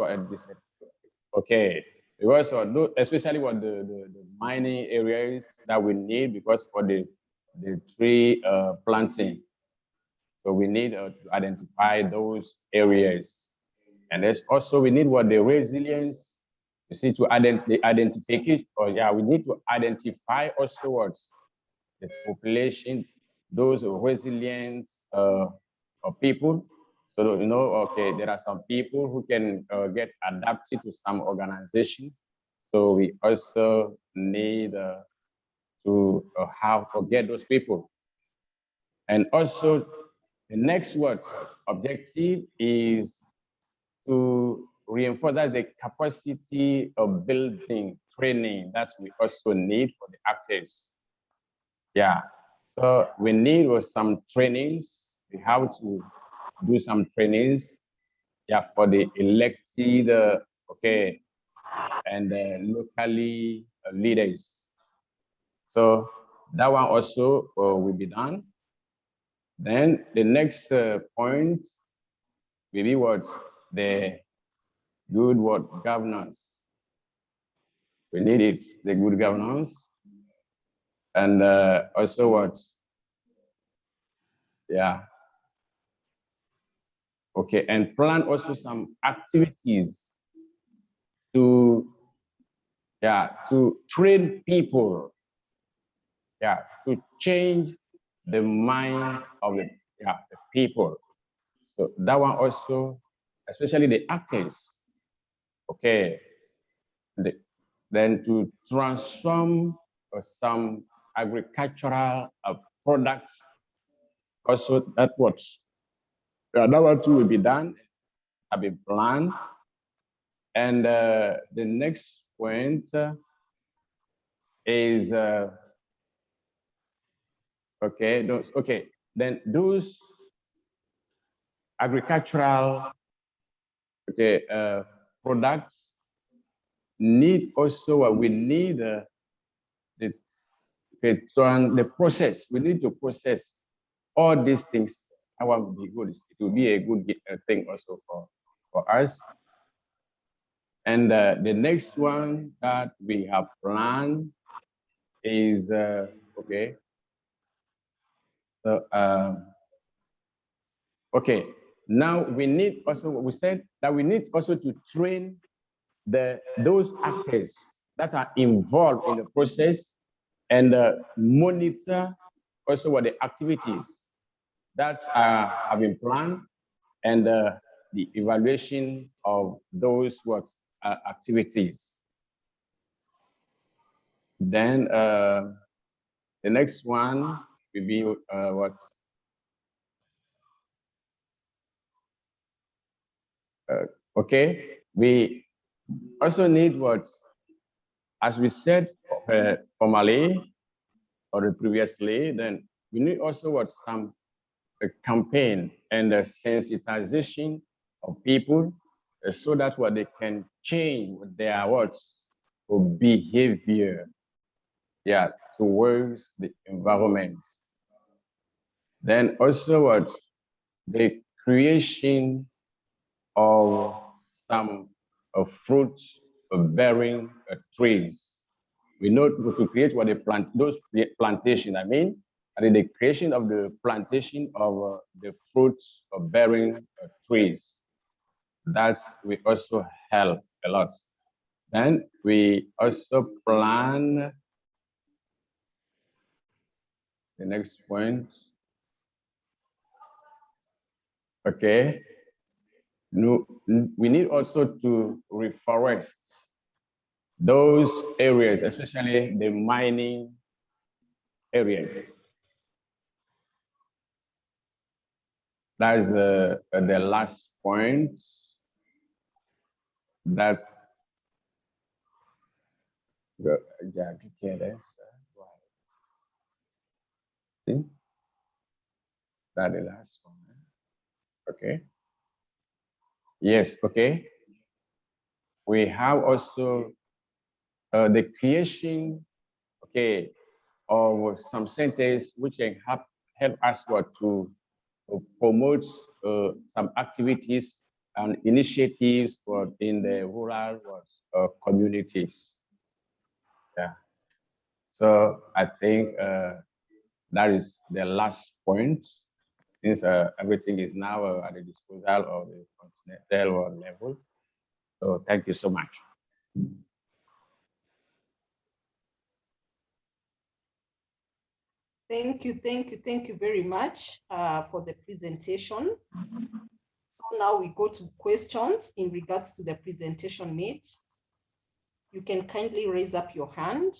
okay, because especially what the mining areas that we need, because for the tree planting. So we need to identify those areas. And there's also, we need what the resilience, you see, to identify it, or yeah, we need to identify also what the population, those resilient people. So, you know, okay, there are some people who can get adapted to some organization. So we also need to get those people. And also the next objective is to reinforce that the capacity of building training that we also need for the actors. Yeah, so we need some trainings. We have to do some trainings, yeah, for the elected, okay, and locally leaders. So that one also will be done. Then the next point will be what the good governance. We need it, the good governance, and also what, yeah, okay, and plan also some activities to, yeah, to train people, yeah, to change the mind of the people. So that one also, especially the actors, okay, then to transform some agricultural products, also that what, that one too will be done, have been planned. And the next point is, okay, then those agricultural, okay, products need also, we need the process. We need to process all these things. I want to be good. It will be a good thing also for us. And the next one that we have planned is, okay. So, okay, now we need also, we said that we need also to train those actors that are involved in the process and monitor also what the activities that have been planned and the evaluation of those activities. Then the next one will be what? Okay, we also need what, as we said formally or previously, then we need also what, some campaign and a sensitization of people so that what they can change their behavior, yeah, towards the environment. Then also what, the creation of some fruit bearing trees. We know to create what they plant, those plantation, I mean, and the creation of the plantation of the fruits of bearing trees. That's we also help a lot. Then we also plan the next point. Okay. No, we need also to reforest those areas, especially the mining areas. That is the last point. That's the that the last one. Okay. Yes, okay. We have also the creation, okay, of some centers which can help us to promote some activities and initiatives in the rural communities. Yeah. So I think that is the last point, since everything is now at the disposal of the continental level. So thank you so much. Thank you very much for the presentation. So now we go to questions in regards to the presentation made. You can kindly raise up your hand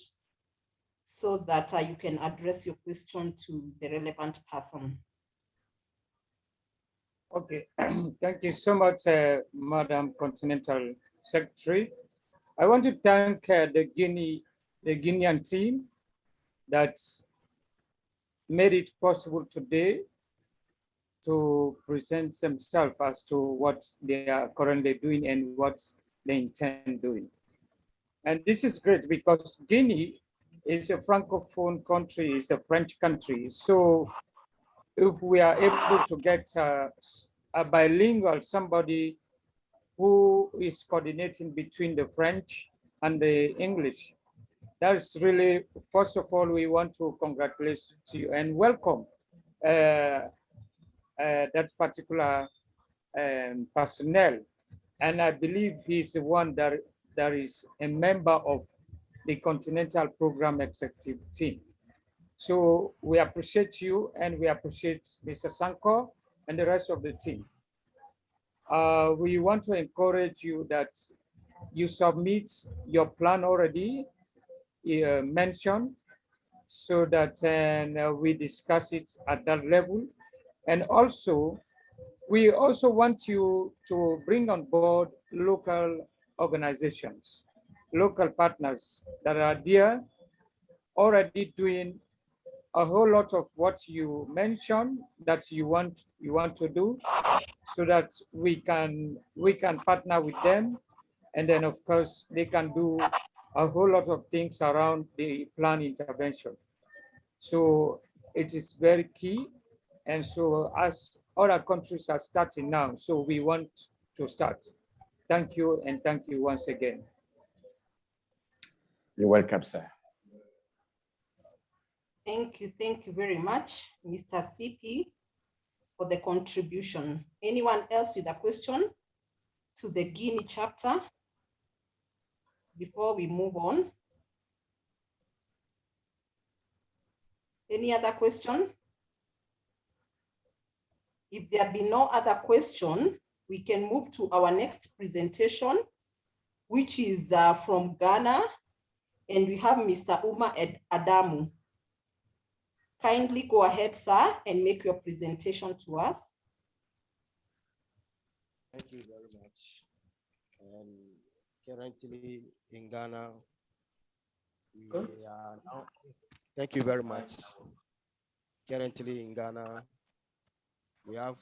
so that you can address your question to the relevant person. Okay, thank you so much, Madam Continental Secretary. I want to thank the Guinean team that made it possible today to present themselves as to what they are currently doing and what they intend doing. And this is great because Guinea is a Francophone country, is a French country. So if we are able to get a bilingual, somebody who is coordinating between the French and the English, that's really, first of all, we want to congratulate you and welcome that particular personnel. And I believe he's the one that is a member of the Continental Program Executive Team. So we appreciate you and we appreciate Mr. Sanko and the rest of the team. We want to encourage you that you submit your plan already mentioned so that we discuss it at that level. And also, we also want you to bring on board local organizations, local partners that are there already doing a whole lot of what you mentioned that you want to do, so that we can partner with them, and then of course they can do a whole lot of things around the plan intervention. So it is very key, and so as other countries are starting now, so we want to start. Thank you, and thank you once again. You're welcome, sir. Thank you very much, Mr. CP, for the contribution. Anyone else with a question to the Guinea chapter before we move on? Any other question? If there be no other question, we can move to our next presentation, which is from Ghana, and we have Mr. Uma Adamu. Kindly go ahead, sir, and make your presentation to us. Thank you very much. Currently in Ghana, we are now. Thank you very much. Currently in Ghana, we have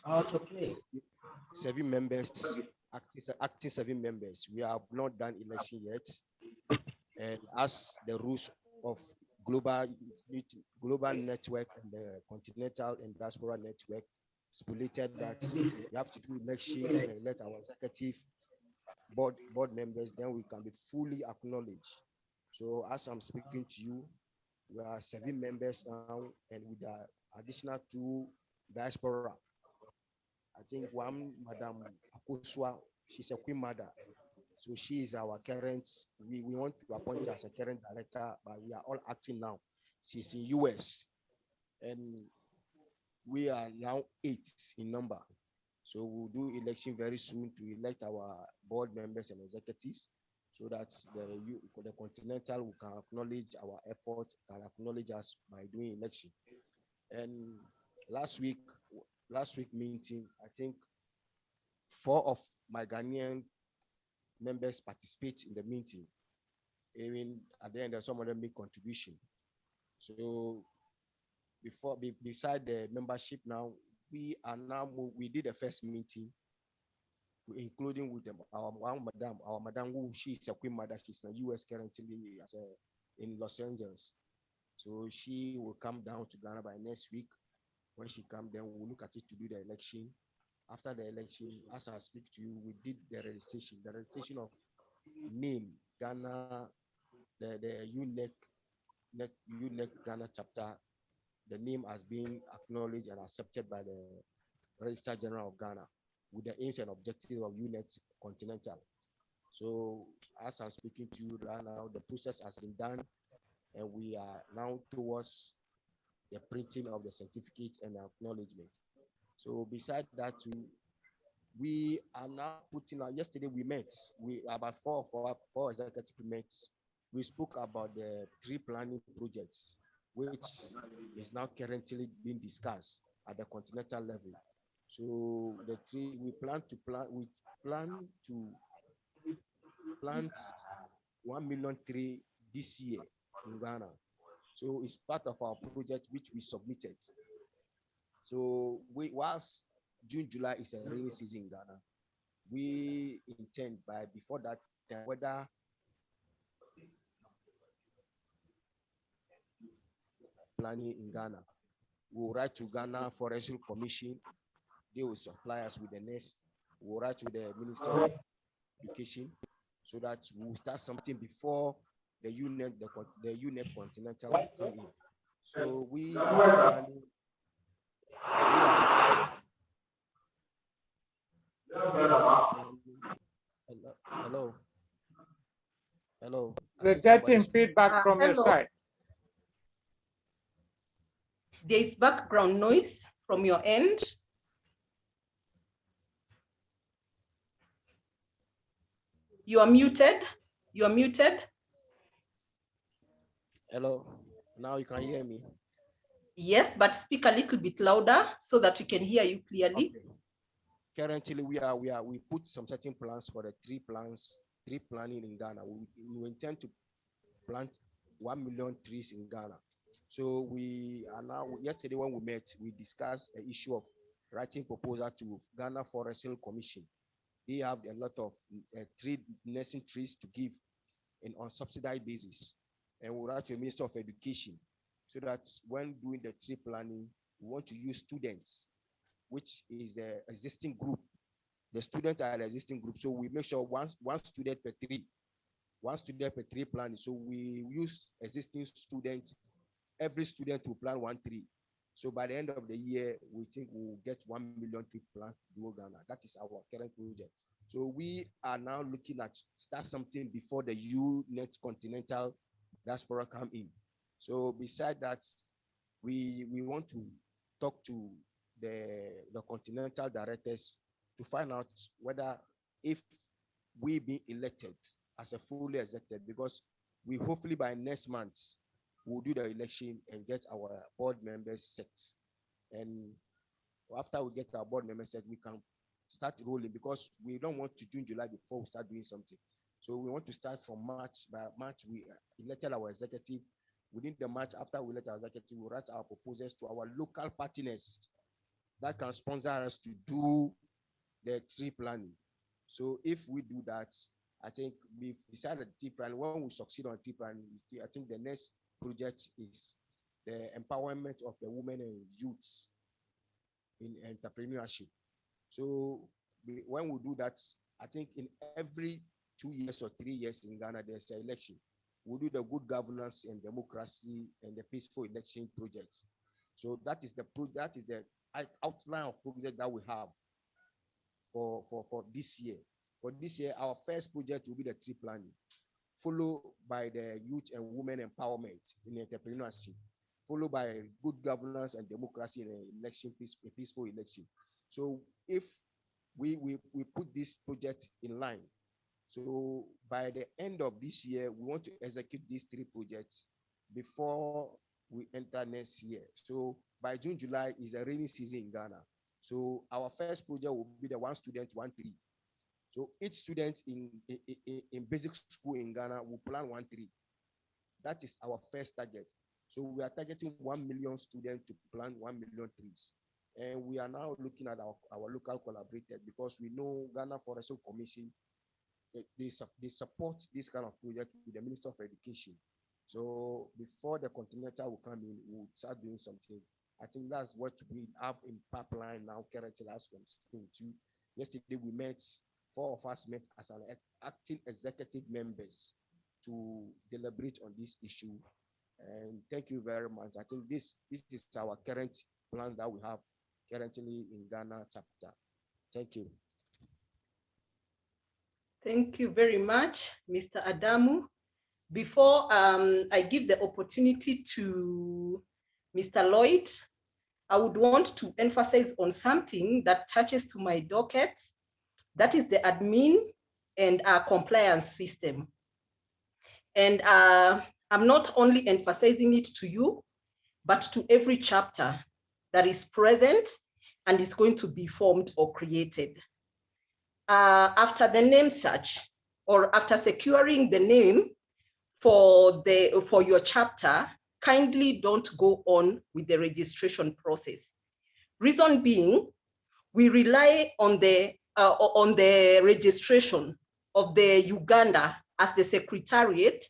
7 members, acting 7 members. We have not done election yet, and as the rules of global network and the continental and diaspora network stipulated that we have to do election and elect our executive board members, then we can be fully acknowledged. So as I'm speaking to you, we are 7 members now, and with the additional 2 diaspora. I think one, Madam Akosua, she's a Queen Mother. So she is our current, we want to appoint her as a current director, but we are all acting now. She's in US, and we are now 8 in number. So we'll do election very soon to elect our board members and executives, so that the Continental can acknowledge our effort, can acknowledge us by doing election. And last week meeting, I think 4 of my Ghanaian members participate in the meeting. Even at the end, some of them make contribution. So beside the membership now, we did the first meeting, including with our madam who she is a Queen Mother. She's in the US currently in Los Angeles. So she will come down to Ghana by next week. When she comes, then we'll look at it to do the election. After the election, as I speak to you, we did the registration of name Ghana, the UNEC Ghana chapter. The name has been acknowledged and accepted by the Registrar General of Ghana with the aims and objectives of UNEC Continental. So as I'm speaking to you right now, the process has been done, and we are now towards the printing of the certificate and acknowledgement. So beside that too, we are now putting out, yesterday we met, about four executive mates. We spoke about the 3 planning projects, which is now currently being discussed at the continental level. So the tree we plan to plant $1 million tree this year in Ghana. So it's part of our project which we submitted. So whilst June, July is a rainy season in Ghana, we intend by before that whether planning in Ghana, we'll write to Ghana Forestry Commission. They will supply us with the nest. We'll write to the Minister of Education so that we'll start something before the UNET Continental will come in. So we are planning. Hello. We're getting feedback from your side. There is background noise from your end. You are muted. You are muted. Hello. Now you can hear me. Yes, but speak a little bit louder so that we can hear you clearly. Okay. Currently, we put some certain plans for the tree planting in Ghana. We intend to plant 1 million trees in Ghana. So we are now, yesterday when we met, we discussed the issue of writing proposal to Ghana Forestry Commission. They have a lot of nursing trees to give on subsidized basis. And we'll write to the Minister of Education so that when doing the tree planning, we want to use students, which is the existing group. The students are the existing group. So we make sure one student per tree planting. So we use existing students. Every student will plant 1 tree. So by the end of the year, we think we'll get 1 million tree plants in Ghana. That is our current project. So we are now looking at start something before the UNET Continental diaspora come in. So beside that, we want to talk to the continental directors to find out whether if we be elected as a fully executive, because we hopefully by next month we'll do the election and get our board members set. And after we get our board members set, we can start rolling, because we don't want to June, July before we start doing something. So we want to start from March. By March, we elected our executive. Within the March, after we elect our executive, we write our proposals to our local partners that can sponsor us to do the tree planning. So if we do that, I think we've decided tree planning. When we succeed on tree planning, I think the next project is the empowerment of the women and youths in entrepreneurship. So when we do that, I think in every 2 years or 3 years in Ghana, there's an election. We'll do the good governance and democracy and the peaceful election projects. So that is the outline of project that we have for this year. For this year, our first project will be the tree planning, followed by the youth and women empowerment in entrepreneurship, followed by good governance and democracy in an election, peaceful election. So if we put this project in line, so by the end of this year, we want to execute these 3 projects before we enter next year. So by June, July is a rainy season in Ghana. So our first project will be the 1 student, 1 tree. So each student in basic school in Ghana will plant 1 tree. That is our first target. So we are targeting 1 million students to plant 1 million trees. And we are now looking at our local collaborators, because we know Ghana Forestry Commission, they support this kind of project with the Minister of Education. So before the Continental will come in, we'll start doing something. I think that's what we have in pipeline now currently. As yesterday we met, 4 of us met as an acting executive members to deliberate on this issue. And thank you very much. I think this is our current plan that we have currently in Ghana chapter. Thank you. Thank you very much, Mr. Adamu. Before I give the opportunity to Mr. Lloyd, I would want to emphasize on something that touches to my docket. That is the admin and compliance system. And I'm not only emphasizing it to you, but to every chapter that is present and is going to be formed or created. After the name search, or after securing the name for your chapter, kindly don't go on with the registration process. Reason being, we rely on the registration of the Uganda as the secretariat,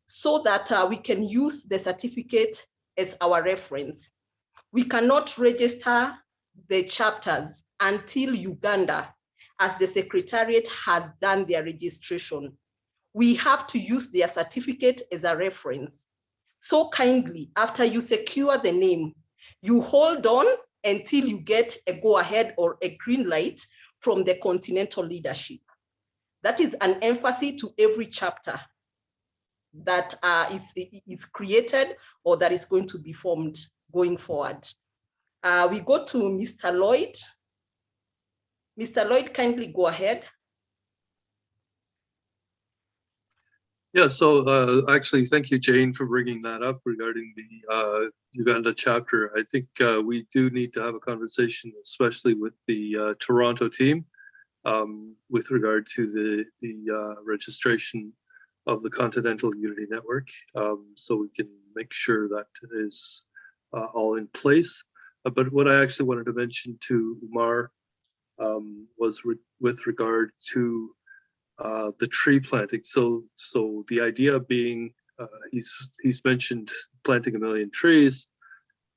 so that we can use the certificate as our reference. We cannot register the chapters until Uganda as the secretariat has done their registration. We have to use their certificate as a reference. So kindly, after you secure the name, you hold on until you get a go-ahead or a green light from the Continental leadership. That is an emphasis to every chapter that is created or that is going to be formed going forward. We go to Mr. Lloyd. Mr. Lloyd, kindly go ahead. Yeah, so actually, thank you, Jane, for bringing that up regarding the Uganda chapter. I think we do need to have a conversation, especially with the Toronto team, with regard to the registration of the Continental Unity Network, so we can make sure that is all in place. But what I actually wanted to mention to Umar was with regard to the tree planting. So the idea being, he's mentioned planting 1 million trees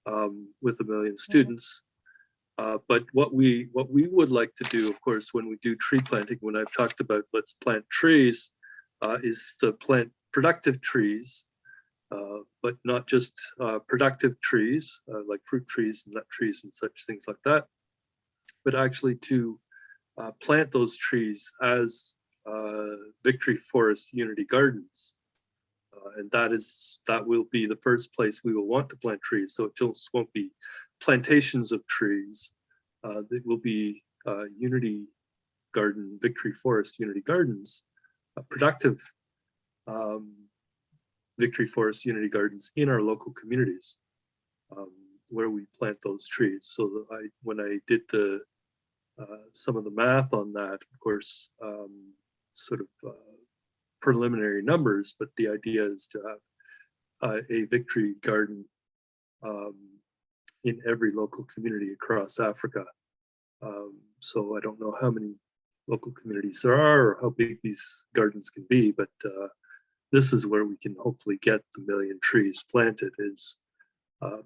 with 1 million students. But what we would like to do, of course, when we do tree planting, when I've talked about let's plant trees, is to plant productive trees, but not just productive trees like fruit trees and nut trees and such things like that, but actually to plant those trees as Victory Forest Unity Gardens. And that will be the first place we will want to plant trees. So it just won't be plantations of trees. It will be Unity Garden, Victory Forest Unity Gardens, productive Victory Forest Unity Gardens in our local communities, where we plant those trees. So when I did some of the math on that, of course, sort of preliminary numbers, but the idea is to have a Victory Garden in every local community across Africa. So I don't know how many local communities there are or how big these gardens can be, but this is where we can hopefully get the 1 million trees planted, is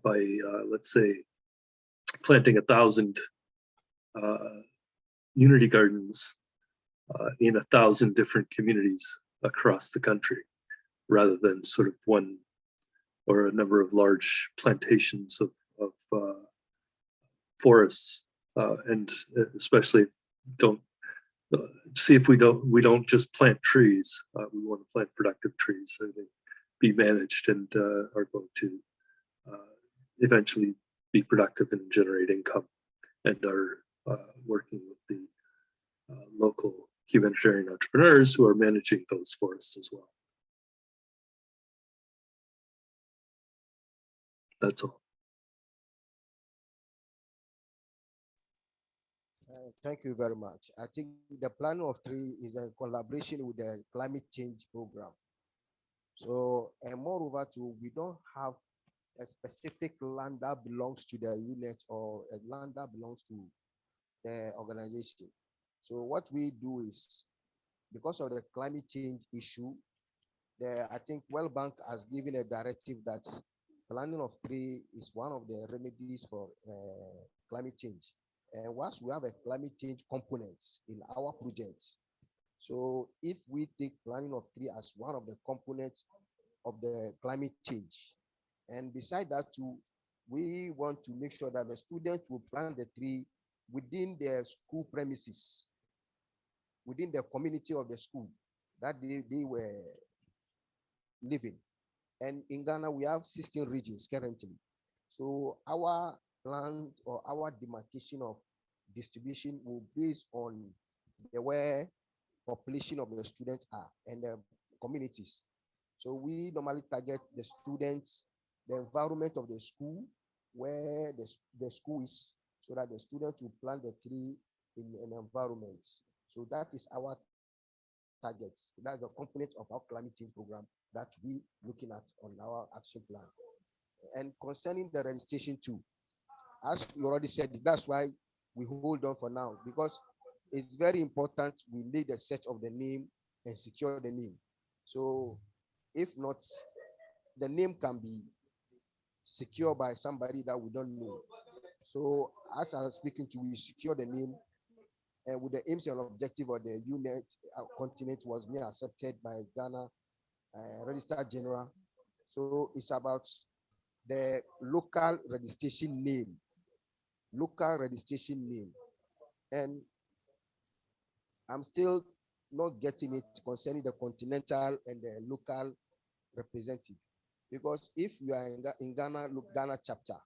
by let's say planting 1,000 Unity Gardens in 1,000 different communities across the country, rather than sort of one or a number of large plantations of forests, and especially if we don't just plant trees. We want to plant productive trees so they be managed and are going to eventually be productive and generate income, and are working with the local humanitarian entrepreneurs who are managing those forests as well. That's all. Thank you very much. I think the plan of tree is a collaboration with the climate change program. So, and moreover too, we don't have a specific land that belongs to the unit or a land that belongs to the organization. So what we do is, because of the climate change issue, I think World Bank has given a directive that planting of tree is one of the remedies for climate change. And once we have a climate change component in our projects, so if we take planting of tree as one of the components of the climate change, and beside that too, we want to make sure that the students will plant the tree within their school premises, within the community of the school that they were living. And in Ghana, we have 16 regions currently. So our plan or our demarcation of distribution will be based on the where population of the students are and the communities. So we normally target the students, the environment of the school, where the school is, so that the students will plant the tree in an environment. So that is our target. That's the component of our climate change program that we looking at on our action plan. And concerning the registration too, as you already said, that's why we hold on for now, because it's very important we need a search of the name and secure the name. So if not, the name can be secured by somebody that we don't know. So as I'm speaking to, we secure the name, and with the aims and objective of the UNET continent was being accepted by Ghana Registrar General. So it's about the local registration name, and I'm still not getting it concerning the continental and the local representative, because if you are in Ghana, look, Ghana chapter,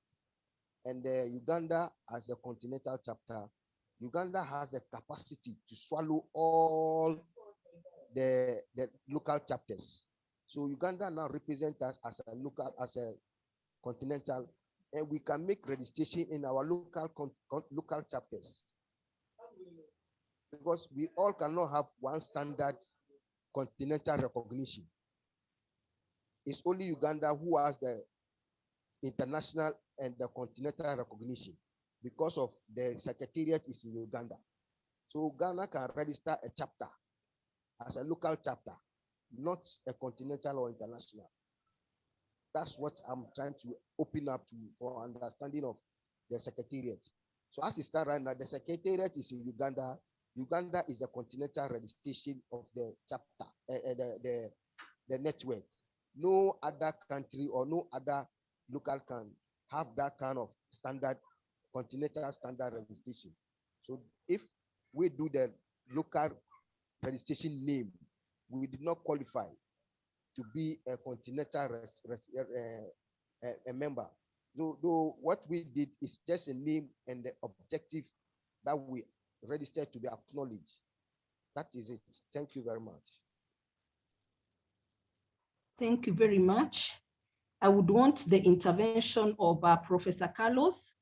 and Uganda as a continental chapter, Uganda has the capacity to swallow all the local chapters. So Uganda now represents us as a continental, and we can make registration in our local chapters, because we all cannot have one standard continental recognition. It's only Uganda who has the international and the continental recognition, because of the secretariat is in Uganda. So Ghana can register a chapter as a local chapter, not a continental or international. That's what I'm trying to open up to for understanding of the secretariat. So as it stands right now, the secretariat is in Uganda. Uganda is the continental registration of the chapter, the network. No other country or no other local can have that kind of standard, continental standard registration. So if we do the local registration name, we did not qualify to be a continental a member. Though what we did is just a name and the objective that we registered to be acknowledged. That is it. Thank you very much. Thank you very much. I would want the intervention of Professor Carlos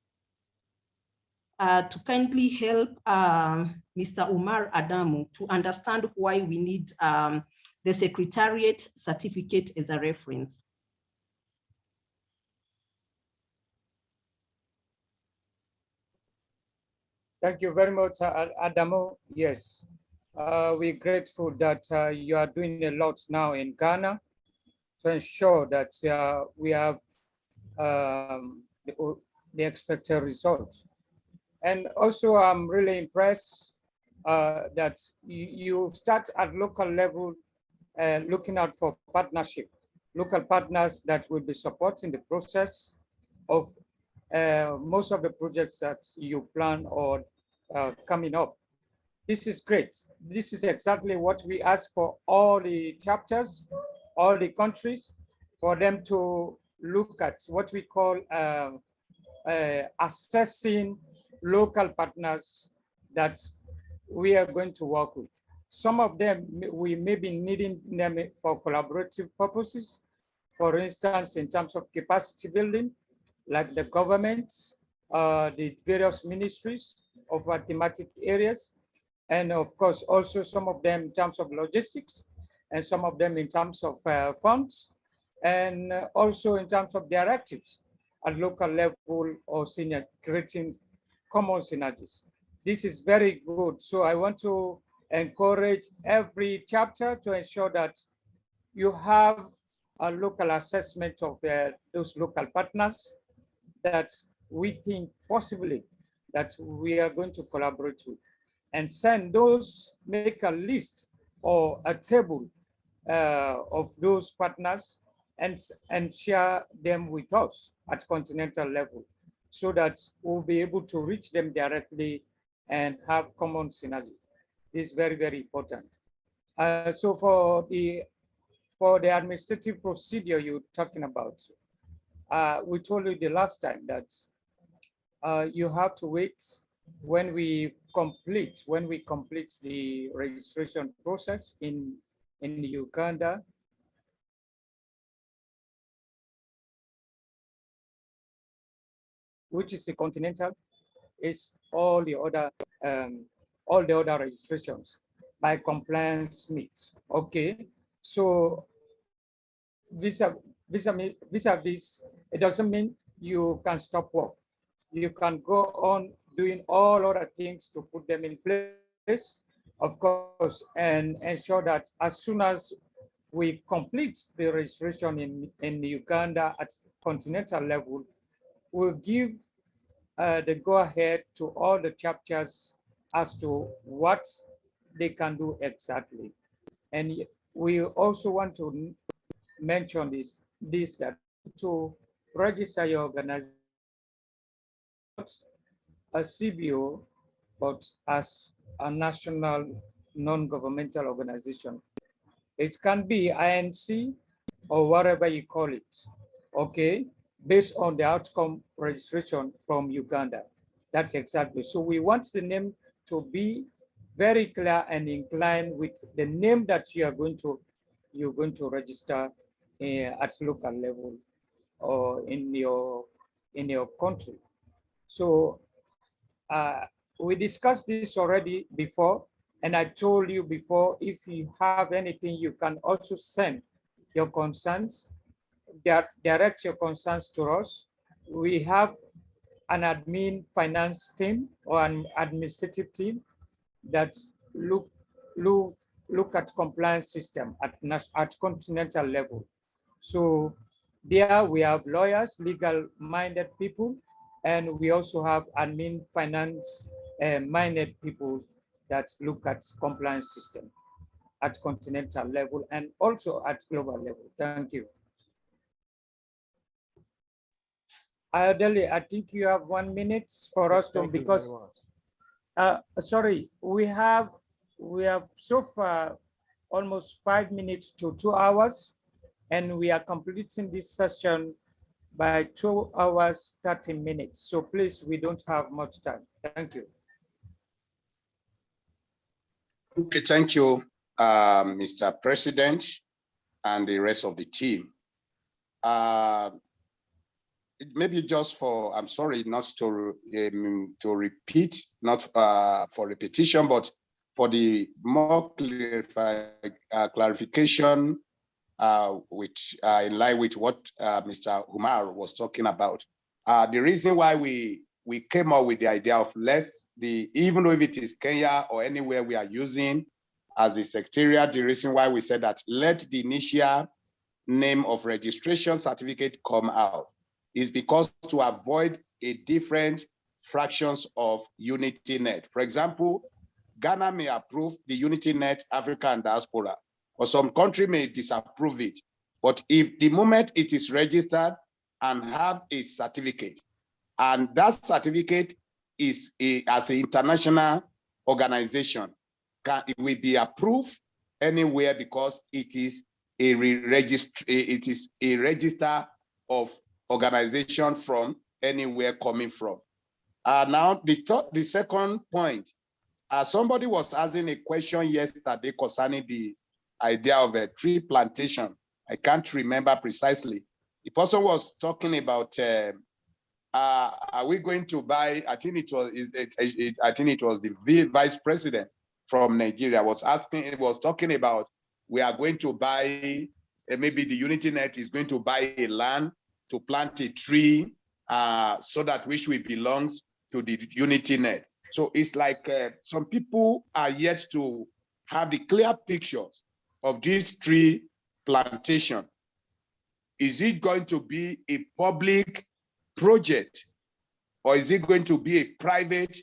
to kindly help Mr. Umar Adamu to understand why we need the Secretariat certificate as a reference. Thank you very much, Adamu. Yes, we're grateful that you are doing a lot now in Ghana to ensure that we have the expected results. And also, I'm really impressed that you start at local level, looking out for partnership, local partners that will be supporting the process of most of the projects that you plan or coming up. This is great. This is exactly what we ask for all the chapters, all the countries, for them to look at what we call assessing local partners that we are going to work with. Some of them, we may be needing them for collaborative purposes. For instance, in terms of capacity building, like the government, the various ministries of our thematic areas, and of course, also some of them in terms of logistics, and some of them in terms of funds, and also in terms of directives at local level or senior, creating common synergies. This is very good. So I want to encourage every chapter to ensure that you have a local assessment of those local partners that we think possibly that we are going to collaborate with, and send those, make a list or a table of those partners and share them with us at continental level, so that we'll be able to reach them directly and have common synergy. This is very, very important. So for the administrative procedure you're talking about, we told you the last time that you have to wait when we complete the registration process in Uganda. Which is the continental. is all the other registrations by compliance meets. Okay, so vis-a-vis, it doesn't mean you can stop work. You can go on doing all other things to put them in place, of course, and ensure that as soon as we complete the registration in Uganda at continental level, we'll give the go-ahead to all the chapters as to what they can do exactly. And we also want to mention this that to register your organization, a CBO, but as a national non-governmental organization. It can be INC or whatever you call it, okay, based on the outcome registration from Uganda. That's exactly. So we want the name to be very clear and inclined with the name that you're going to register at local level or in your country. So we discussed this already before, and I told you before, if you have anything, you can also send your concerns, direct your concerns to us. We have an admin finance team or an administrative team that look at compliance system at continental level. So there we have lawyers, legal-minded people, and we also have admin finance minded people that look at compliance system at continental level and also at global level. Thank you. Ayodele, I think you have 1 minute for us to, because sorry, we have so far almost 5 minutes to 2 hours, and we are completing this session by 2 hours, 30 minutes. So please, we don't have much time. Thank you. Okay, thank you, Mr. President and the rest of the team. Maybe just for, I'm sorry, not to repeat, not for repetition, but for the more clarification, which in line with what Mr. Umar was talking about. The reason why we came up with the idea of even though if it is Kenya or anywhere we are using as the secretariat, the reason why we said that let the initial name of registration certificate come out is because to avoid a different fractions of UnityNet. For example, Ghana may approve the UnityNet Africa and Diaspora, or some country may disapprove it. But if the moment it is registered and have a certificate, and that certificate is as an international organization, it will be approved anywhere because it is a register of organization from anywhere coming from. Now, the second point, somebody was asking a question yesterday concerning the idea of a tree plantation. I can't remember precisely. The person was talking about, are we going to buy? I think it was the vice president from Nigeria was asking. It was talking about we are going to buy. Maybe the UnityNet is going to buy a land to plant a tree, so that which will belongs to the UnityNet. So it's like some people are yet to have the clear pictures of this tree plantation. Is it going to be a public project, or is it going to be a private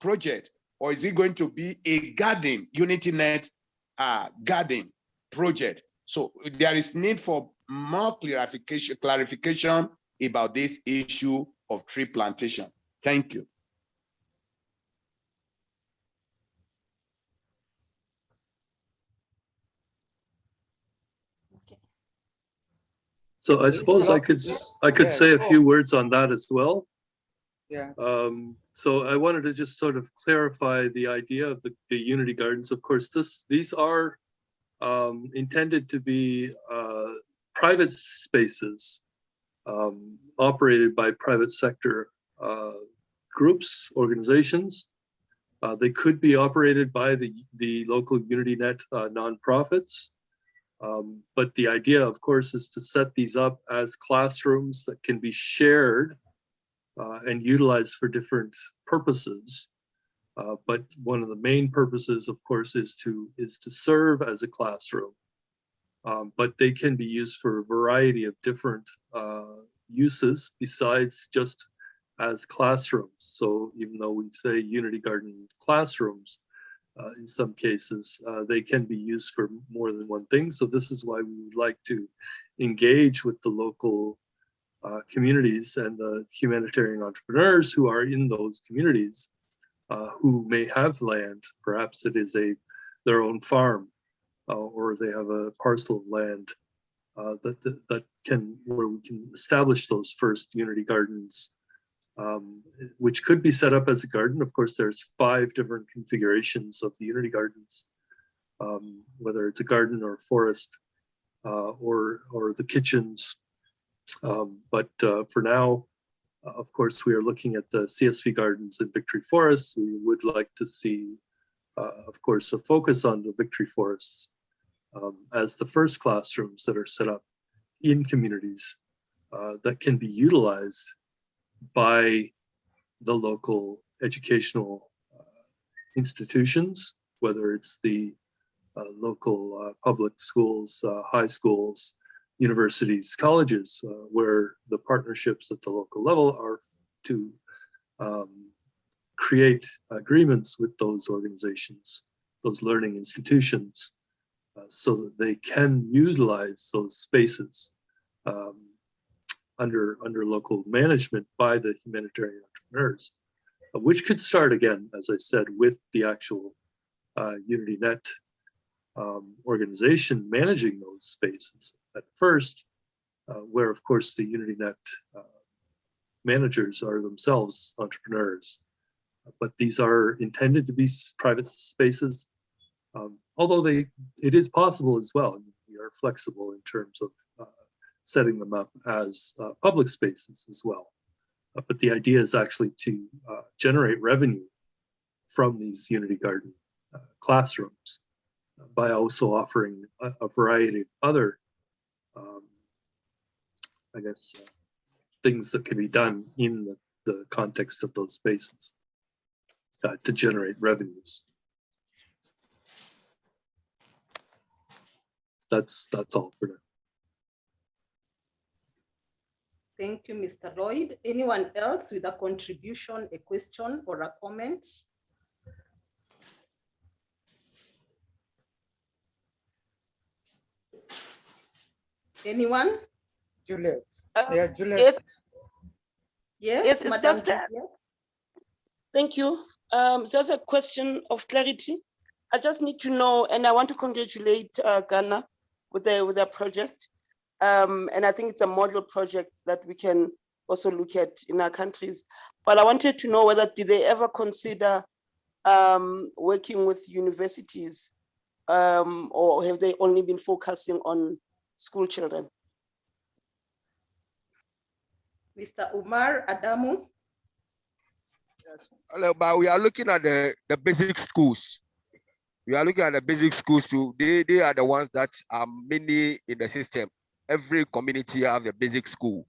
project, or is it going to be a garden, UnityNet garden project? So there is need for more clarification about this issue of tree plantation. Thank you. So I suppose I could say a few words on that as well. Yeah. So I wanted to just sort of clarify the idea of the Unity Gardens. Of course, these are intended to be private spaces operated by private sector groups, organizations. They could be operated by the local UnityNet nonprofits. But the idea, of course, is to set these up as classrooms that can be shared and utilized for different purposes. But one of the main purposes, of course, is to serve as a classroom. But they can be used for a variety of different uses besides just as classrooms. So even though we say Unity Garden classrooms, in some cases, they can be used for more than one thing. So this is why we would like to engage with the local communities and the humanitarian entrepreneurs who are in those communities, who may have land. Perhaps it is their own farm, or they have a parcel of land where we can establish those first Unity Gardens, which could be set up as a garden. Of course, there's 5 different configurations of the Unity Gardens, whether it's a garden or forest, or the kitchens. But for now, of course, we are looking at the CSV gardens in Victory Forests. We would like to see, of course, a focus on the Victory Forests as the first classrooms that are set up in communities that can be utilized by the local educational institutions, whether it's the local public schools, high schools, universities, colleges, where the partnerships at the local level are to create agreements with those organizations, those learning institutions, so that they can utilize those spaces under local management by the humanitarian entrepreneurs, which could start again, as I said, with the actual UnityNet organization managing those spaces at first, where of course the UnityNet managers are themselves entrepreneurs. But these are intended to be private spaces, although it is possible as well. We are flexible in terms of setting them up as public spaces as well. But the idea is actually to generate revenue from these Unity Garden classrooms by also offering a variety of other, I guess, things that can be done in the context of those spaces to generate revenues. That's all for now. Thank you, Mr. Lloyd. Anyone else with a contribution, a question, or a comment? Anyone? Juliet. Yeah, Juliet. Yes. Yes, It's Madam just Juliet. thank you. Just a question of clarity. I just need to know, and I want to congratulate Ghana with their project. And I think it's a model project that we can also look at in our countries. But I wanted to know whether did they ever consider working with universities, or have they only been focusing on school children? Mr. Umar Adamu. Yes. Hello, but we are looking at the basic schools. We are looking at the basic schools too. They are the ones that are mainly in the system. Every community have a basic school.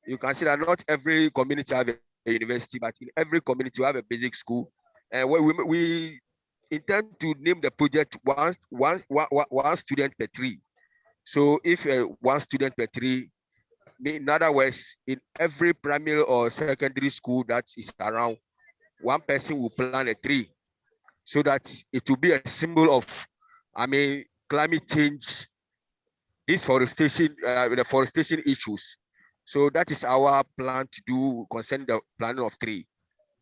You can see that not every community have a university, but in every community we have a basic school. And we intend to name the project one student per tree. So if one student per tree, in other words, in every primary or secondary school that is around, one person will plant a tree, so that it will be a symbol of, climate change, deforestation, the forestation issues. So that is our plan to do concerning the planting of tree.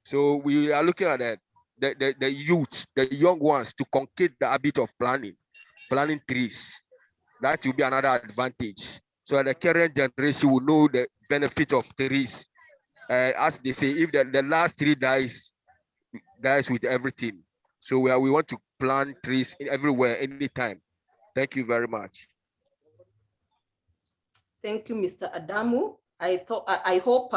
So we are looking at the youth, the young ones, to concrete the habit of planting trees. That will be another advantage. So the current generation will know the benefit of trees. As they say, if the last tree dies with everything. So we want to plant trees everywhere, anytime. Thank you very much. Thank you, Mr. Adamu. I hope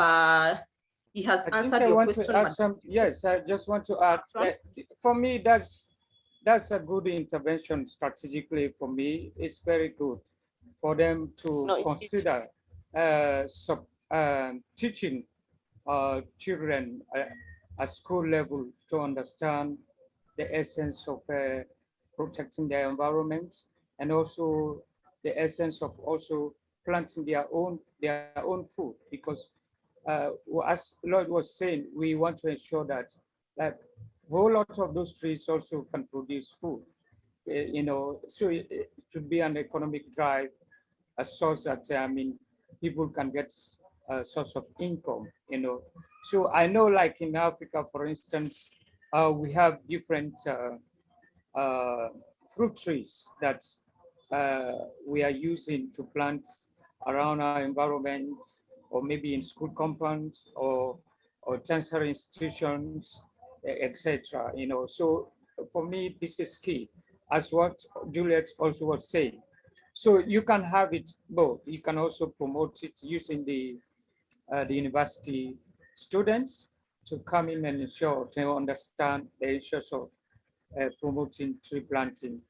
he has I think answered I your want question. to add some, yes, I just want to add, for me, that's a good intervention strategically for me. It's very good for them to consider teaching children at school level to understand the essence of protecting their environment, and also the essence of also planting their own food, because as Lloyd was saying, we want to ensure that a whole lot of those trees also can produce food. So it should be an economic drive, a source that people can get a source of income. So I know, like in Africa, for instance, we have different fruit trees that we are using to plant around our environment, or maybe in school compounds or tertiary institutions, etc. So for me, this is key, as what Juliet also was saying. So you can have it both. You can also promote it using the university students to come in and ensure to understand the issues of promoting tree planting,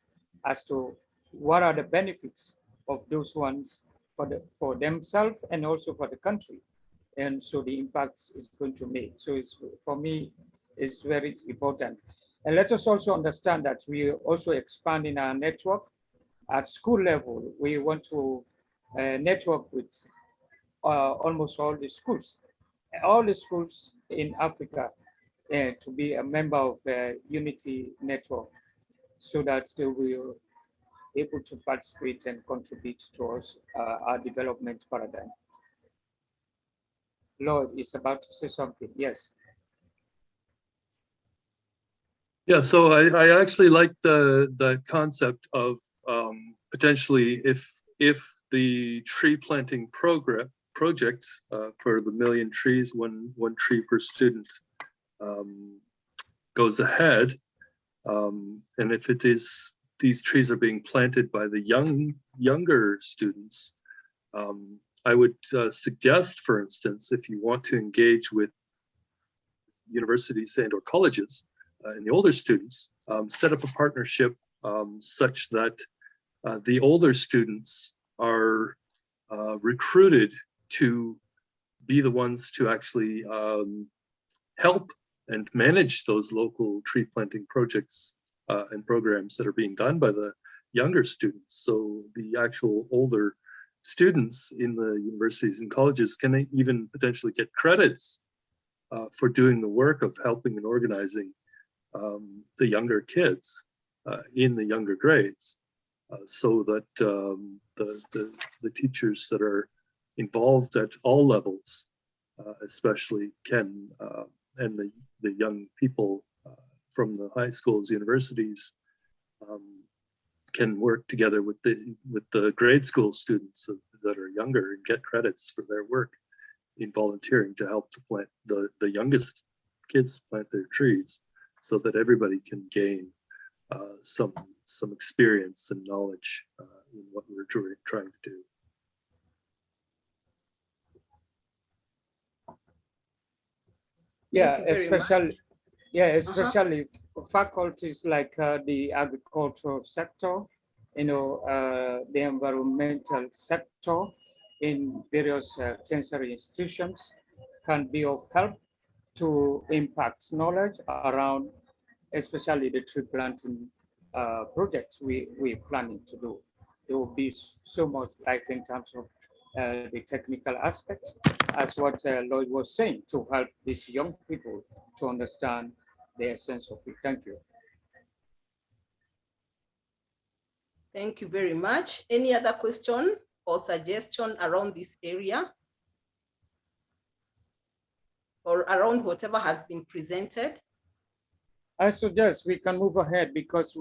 as to what are the benefits of those ones for themselves and also for the country, and so the impact is going to make. So for me, it's very important. And let us also understand that we are also expanding our network at school level. We want to network with almost all the schools in Africa, to be a member of Unity Network, so that they will be able to participate and contribute towards our development paradigm. Lloyd is about to say something. Yes. Yeah, so I actually like the concept of potentially if the tree planting project for the 1,000,000 trees, one tree per student, goes ahead, and if it is these trees are being planted by the younger students, I would suggest, for instance, if you want to engage with universities and or colleges and the older students, set up a partnership such that the older students are recruited to be the ones to actually help and manage those local tree planting projects and programs that are being done by the younger students. So the actual older students in the universities and colleges can even potentially get credits for doing the work of helping and organizing the younger kids in the younger grades, so that the teachers that are involved at all levels, especially can, and the young people from the high schools, universities, can work together with the grade school students that are younger and get credits for their work in volunteering to help to plant the youngest kids plant their trees, so that everybody can gain some experience and knowledge in what we're trying to do. Yeah, especially faculties like the agricultural sector, the environmental sector in various tertiary institutions can be of help to impact knowledge around, especially the tree planting projects we're planning to do. There will be so much, like in terms of the technical aspect, as what Lloyd was saying, to help these young people to understand the essence of it. Thank you. Thank you very much. Any other question or suggestion around this area, or around whatever has been presented? I suggest we can move ahead, because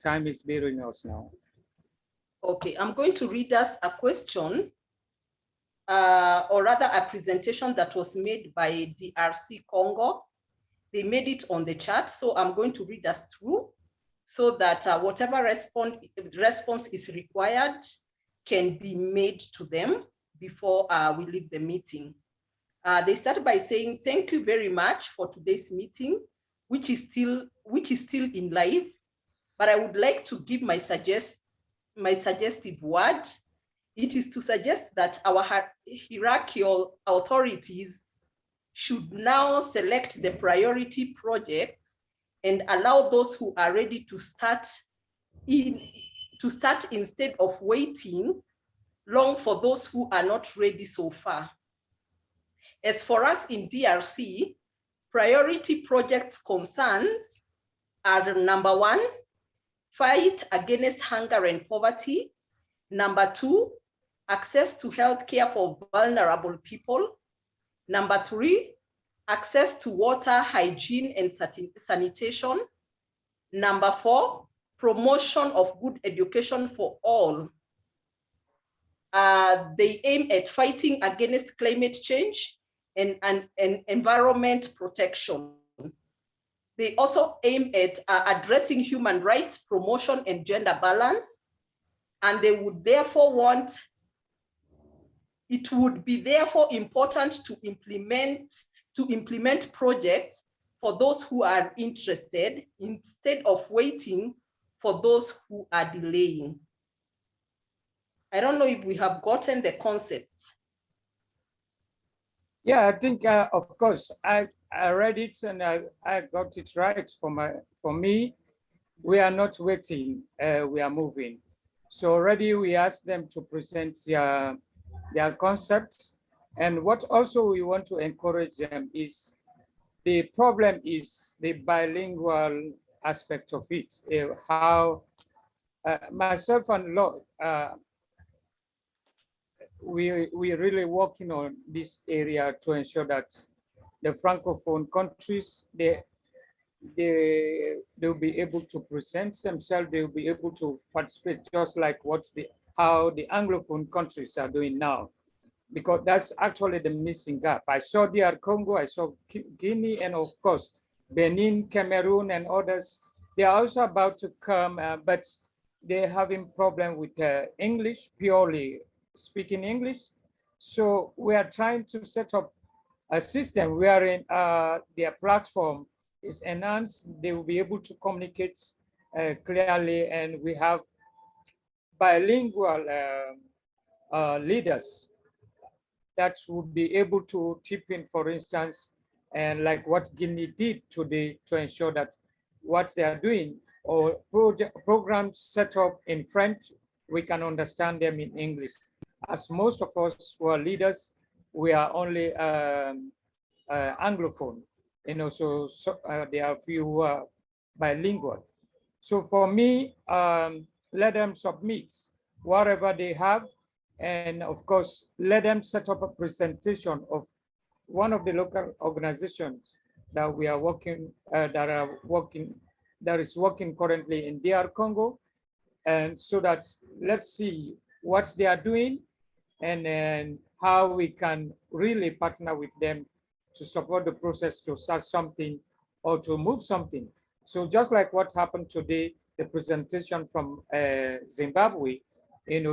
time is bearing us now. Okay, I'm going to read us a question, or rather a presentation that was made by DRC Congo. They made it on the chat, so I'm going to read us through, so that whatever response is required can be made to them before we leave the meeting. They started by saying, "Thank you very much for today's meeting, which is still in live. But I would like to give my suggestive word. It is to suggest that our hierarchical authorities should now select the priority projects and allow those who are ready to start instead of waiting long for those who are not ready so far. As for us in DRC, priority projects concerns are number 1, fight against hunger and poverty. Number 2, access to healthcare for vulnerable people. Number 3, access to water, hygiene, and sanitation. Number 4, promotion of good education for all. They aim at fighting against climate change and environment protection. They also aim at addressing human rights promotion and gender balance. And they would therefore it would be therefore important to implement projects for those who are interested instead of waiting for those who are delaying. I don't know if we have gotten the concept. Yeah, I think, of course, I read it and I got it right. For me, we are not waiting, we are moving. So already we asked them to present their concepts. And what also we want to encourage them is, the problem is the bilingual aspect of it. How myself and Lord, we really working on this area to ensure that the Francophone countries, they'll be able to present themselves, they'll be able to participate just like how the Anglophone countries are doing now, because that's actually the missing gap. I saw DR Congo, I saw Guinea, and of course, Benin, Cameroon, and others. They are also about to come, but they're having problem with English, purely speaking English. So we are trying to set up a system wherein their platform is enhanced. They will be able to communicate clearly, and we have bilingual leaders that would be able to tip in, for instance, and like what Guinea did today to ensure that what they are doing or programs set up in French, we can understand them in English. As most of us who are leaders, we are only Anglophone, so there are few bilingual. So for me, let them submit whatever they have, and of course, let them set up a presentation of one of the local organizations that we are working, that is working currently in DR Congo, and so that let's see what they are doing, and then how we can really partner with them to support the process to start something or to move something. So just like what happened today, the presentation from Zimbabwe,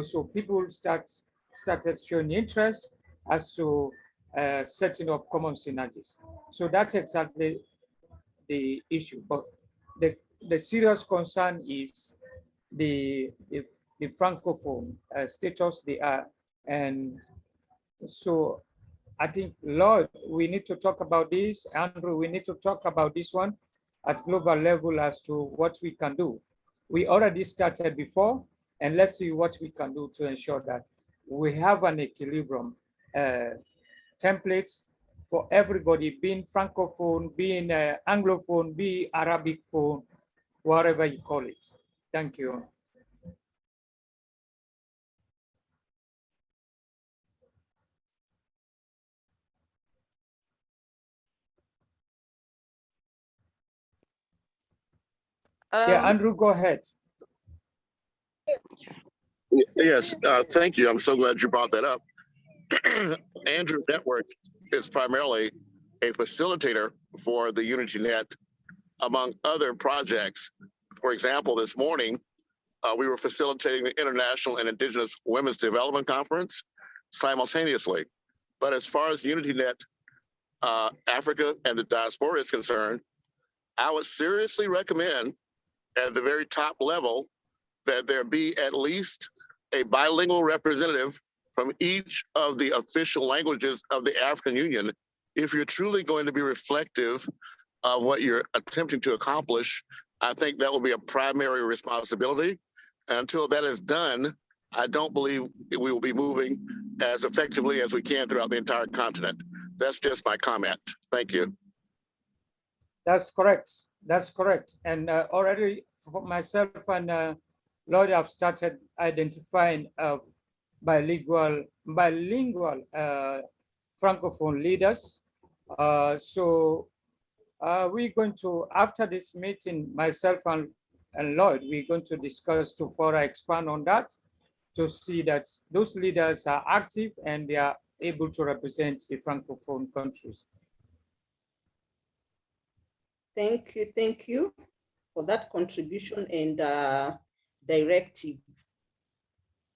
so people started showing interest as to setting up common synergies. So that's exactly the issue. But the serious concern is the Francophone status they are. And so I think, Lord, we need to talk about this. Andrew, we need to talk about this one at global level as to what we can do. We already started before, and let's see what we can do to ensure that we have an equilibrium template for everybody, being Francophone, being Anglophone, be Arabic phone, whatever you call it. Thank you. Yeah, Andrew, go ahead. Yes, thank you. I'm so glad you brought that up. Andrew Networks is primarily a facilitator for the UnityNet, among other projects. For example, this morning, we were facilitating the International and Indigenous Women's Development Conference simultaneously. But as far as UnityNet Africa and the diaspora is concerned, I would seriously recommend at the very top level that there be at least a bilingual representative from each of the official languages of the African Union if you're truly going to be reflective of what you're attempting to accomplish. I think that will be a primary responsibility. And until that is done, I don't believe we will be moving as effectively as we can throughout the entire continent. That's just my comment. Thank you. That's correct. That's correct. And already for myself and Lloyd have started identifying bilingual Francophone leaders. So we're going to, after this meeting, myself and Lloyd, we're going to discuss to further expand on that, to see that those leaders are active and they are able to represent the Francophone countries. Thank you for that contribution and directive.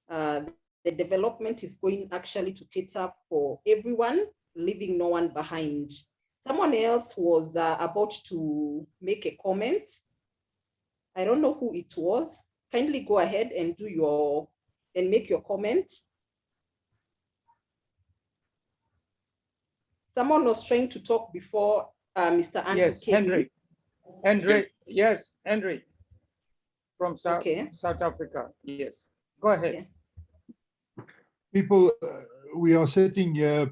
The development is going actually to cater for everyone, leaving no one behind. Someone else was about to make a comment. I don't know who it was. Kindly go ahead and make your comment. Someone was trying to talk before Mr. Andrew Yes, came Henry, yes, Henry from South Africa. Yes, go ahead. Okay. People, we are sitting here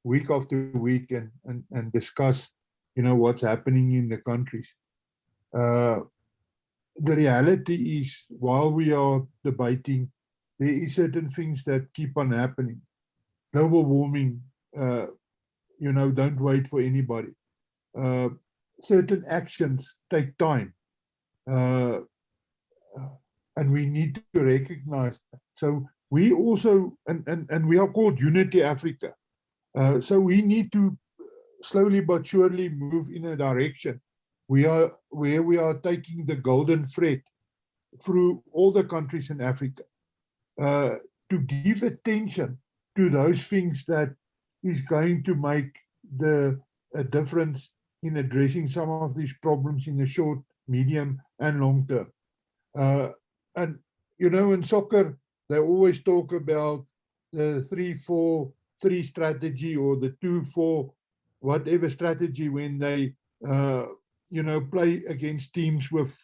week after week and discuss, what's happening in the countries. The reality is, while we are debating, there is certain things that keep on happening. Global warming, don't wait for anybody. Certain actions take time. And we need to recognize that. So we also, and we are called Unity Africa. So we need to slowly but surely move in a direction where we are taking the golden thread through all the countries in Africa to give attention to those things that is going to make a difference in addressing some of these problems in the short, medium, and long term. And in soccer, they always talk about the 3-4-3 strategy or the 2-4 whatever strategy when they play against teams with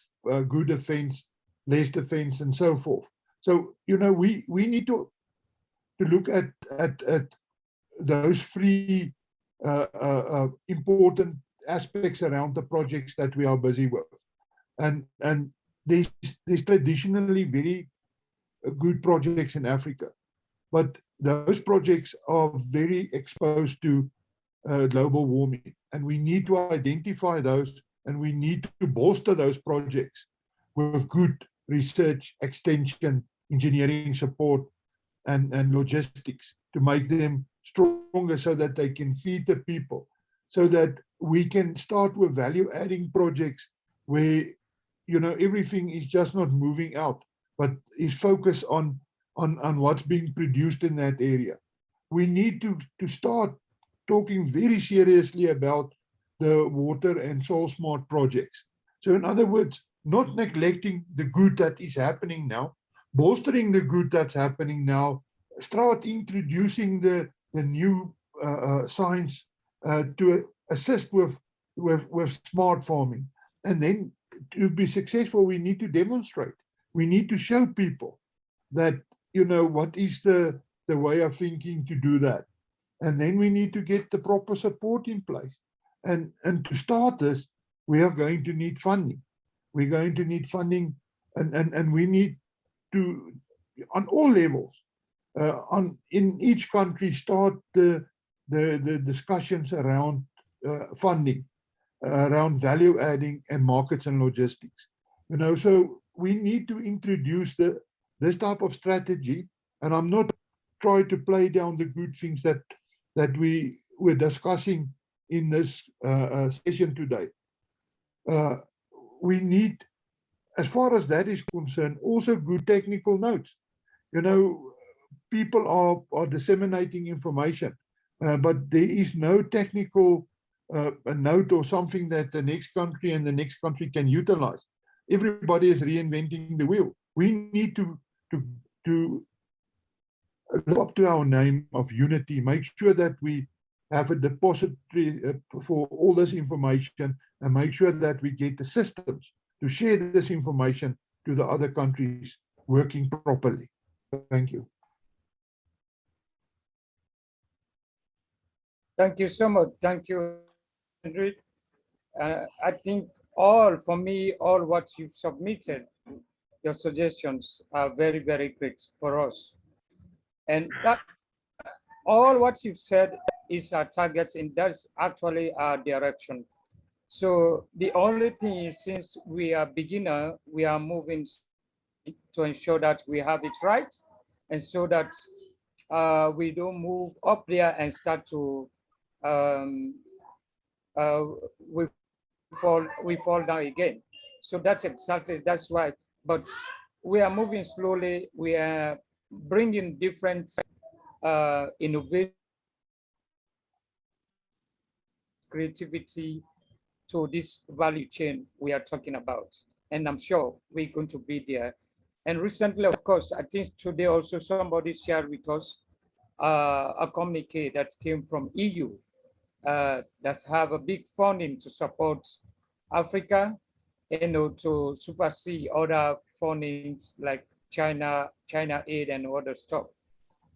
good defense, less defense, and so forth. So we need to look at those three important aspects around the projects that we are busy with, and there's traditionally very good projects in Africa, but those projects are very exposed to global warming, and we need to identify those, and we need to bolster those projects with good research, extension, engineering support, and logistics to make them stronger so that they can feed the people, so that we can start with value-adding projects where everything is just not moving out, but is focused on what's being produced in that area. We need to start talking very seriously about the water and soil smart projects. So in other words, not neglecting the good that is happening now, bolstering the good that's happening now, start introducing the new science to assist with smart farming. And then to be successful, we need to demonstrate. We need to show people that, what is the way of thinking to do that. And then we need to get the proper support in place. And to start this, we are going to need funding. We're going to need funding, and we need to, on all levels, in each country, start the discussions around funding, around value adding and markets and logistics. So we need to introduce this type of strategy. And I'm not trying to play down the good things that we were discussing in this session today. We need, as far as that is concerned, also good technical notes. People are disseminating information, but there is no technical a note or something that the next country and the next country can utilize. Everybody is reinventing the wheel. We need to live up to our name of unity, make sure that we have a depository for all this information, and make sure that we get the systems to share this information to the other countries working properly. Thank you. Thank you so much. Thank you, Andrew. I think for me, all what you've submitted, your suggestions are very, very great for us. And that all what you've said is our target, and that's actually our direction. So the only thing is, since we are beginner, we are moving to ensure that we have it right, and so that we don't move up there and start to we fall down again. So that's right. But we are moving slowly. We are bringing different innovation, creativity to this value chain we are talking about. And I'm sure we're going to be there. And recently, of course, I think today also somebody shared with us a communique that came from EU that have a big funding to support Africa, to supersede other fundings like China aid and other stuff.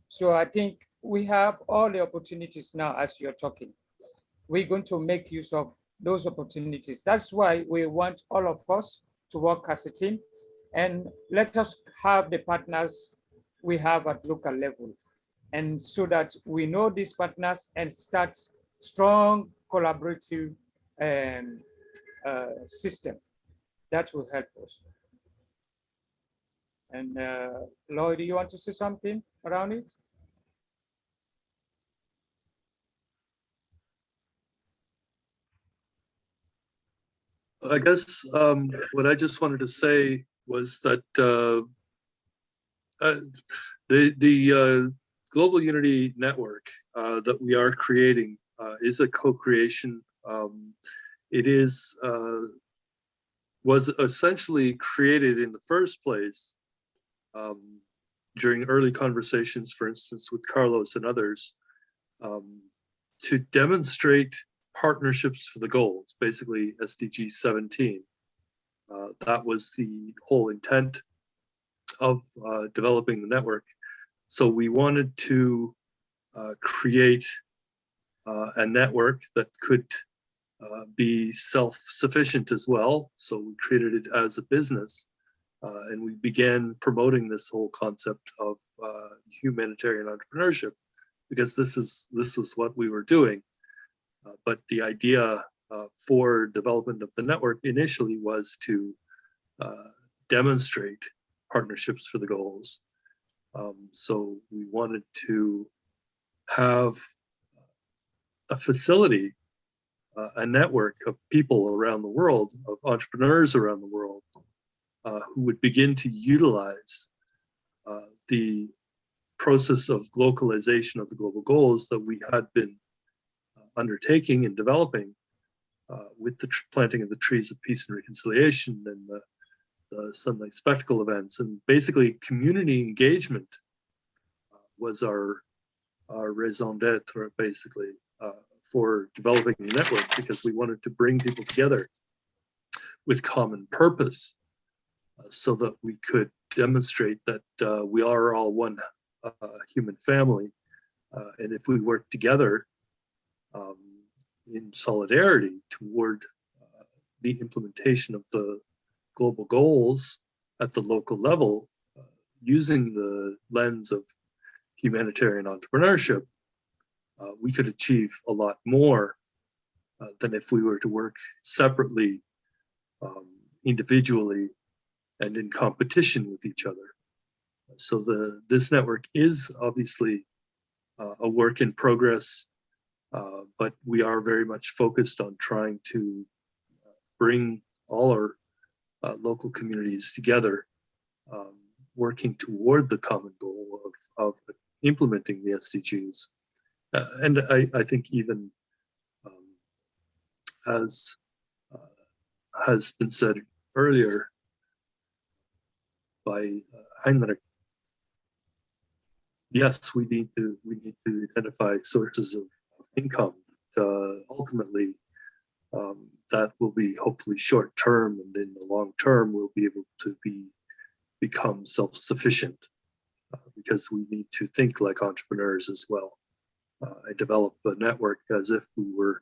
So I think we have all the opportunities now as you're talking. We're going to make use of those opportunities. That's why we want all of us to work as a team, and let us have the partners we have at local level, and so that we know these partners and start strong collaborative system that will help us. And Lloyd, do you want to say something around it? I guess what I just wanted to say was that the Global Unity Network that we are creating is a co-creation. It was essentially created in the first place during early conversations, for instance, with Carlos and others, to demonstrate partnerships for the goals, basically SDG 17. That was the whole intent of developing the network. So we wanted to create a network that could be self-sufficient as well. So we created it as a business, and we began promoting this whole concept of humanitarian entrepreneurship, because this was what we were doing. But the idea for development of the network initially was to demonstrate partnerships for the goals. So we wanted to have a facility, a network of people around the world, of entrepreneurs around the world, who would begin to utilize the process of localization of the global goals that we had been undertaking and developing with the planting of the trees of peace and reconciliation and the sunlight spectacle events. And basically community engagement was our raison d'etre, basically, for developing the network, because we wanted to bring people together with common purpose, so that we could demonstrate that we are all one human family, and if we work together in solidarity toward the implementation of the global goals at the local level, using the lens of humanitarian entrepreneurship, we could achieve a lot more than if we were to work separately, individually, and in competition with each other. So this network is obviously a work in progress, but we are very much focused on trying to bring all our local communities together, working toward the common goal of implementing the SDGs. And I think even as has been said earlier by Heinrich, yes, we need to identify sources of income. Ultimately, that will be hopefully short term, and in the long term, we'll be able to become self-sufficient because we need to think like entrepreneurs as well. I develop a network as if we were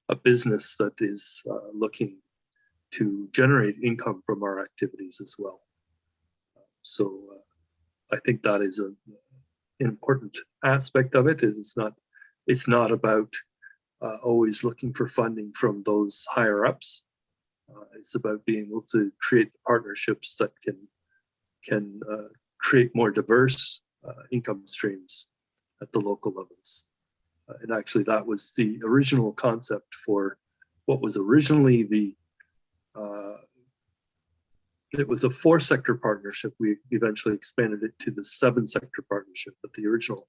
a business that is looking to generate income from our activities as well. So I think that is an important aspect of it. It's not about always looking for funding from those higher ups. It's about being able to create partnerships that can create more diverse income streams at the local levels. And actually, that was the original concept for what was originally it was a 4-sector partnership. We eventually expanded it to the 7-sector partnership, but the original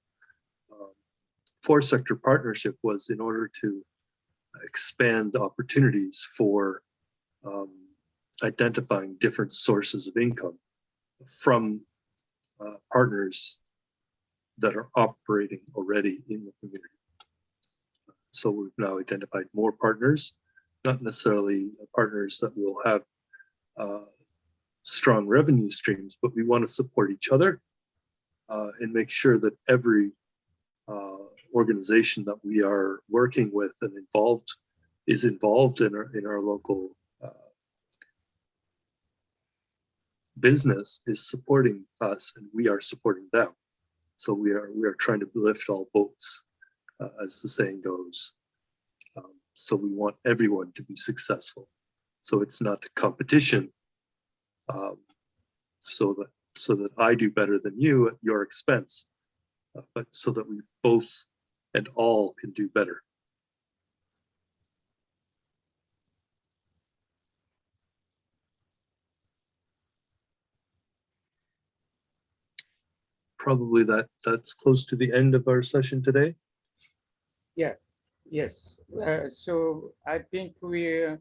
4-sector partnership was in order to expand opportunities for identifying different sources of income from partners that are operating already in the community. So we've now identified more partners, not necessarily partners that will have strong revenue streams, but we want to support each other and make sure that every organization that we are working with and is involved in our local business is supporting us, and we are supporting them. So we are trying to lift all boats, as the saying goes. So we want everyone to be successful. So it's not a competition, so that I do better than you at your expense, but so that we both and all can do better. Probably that's close to the end of our session today. Yeah, yes. So I think we are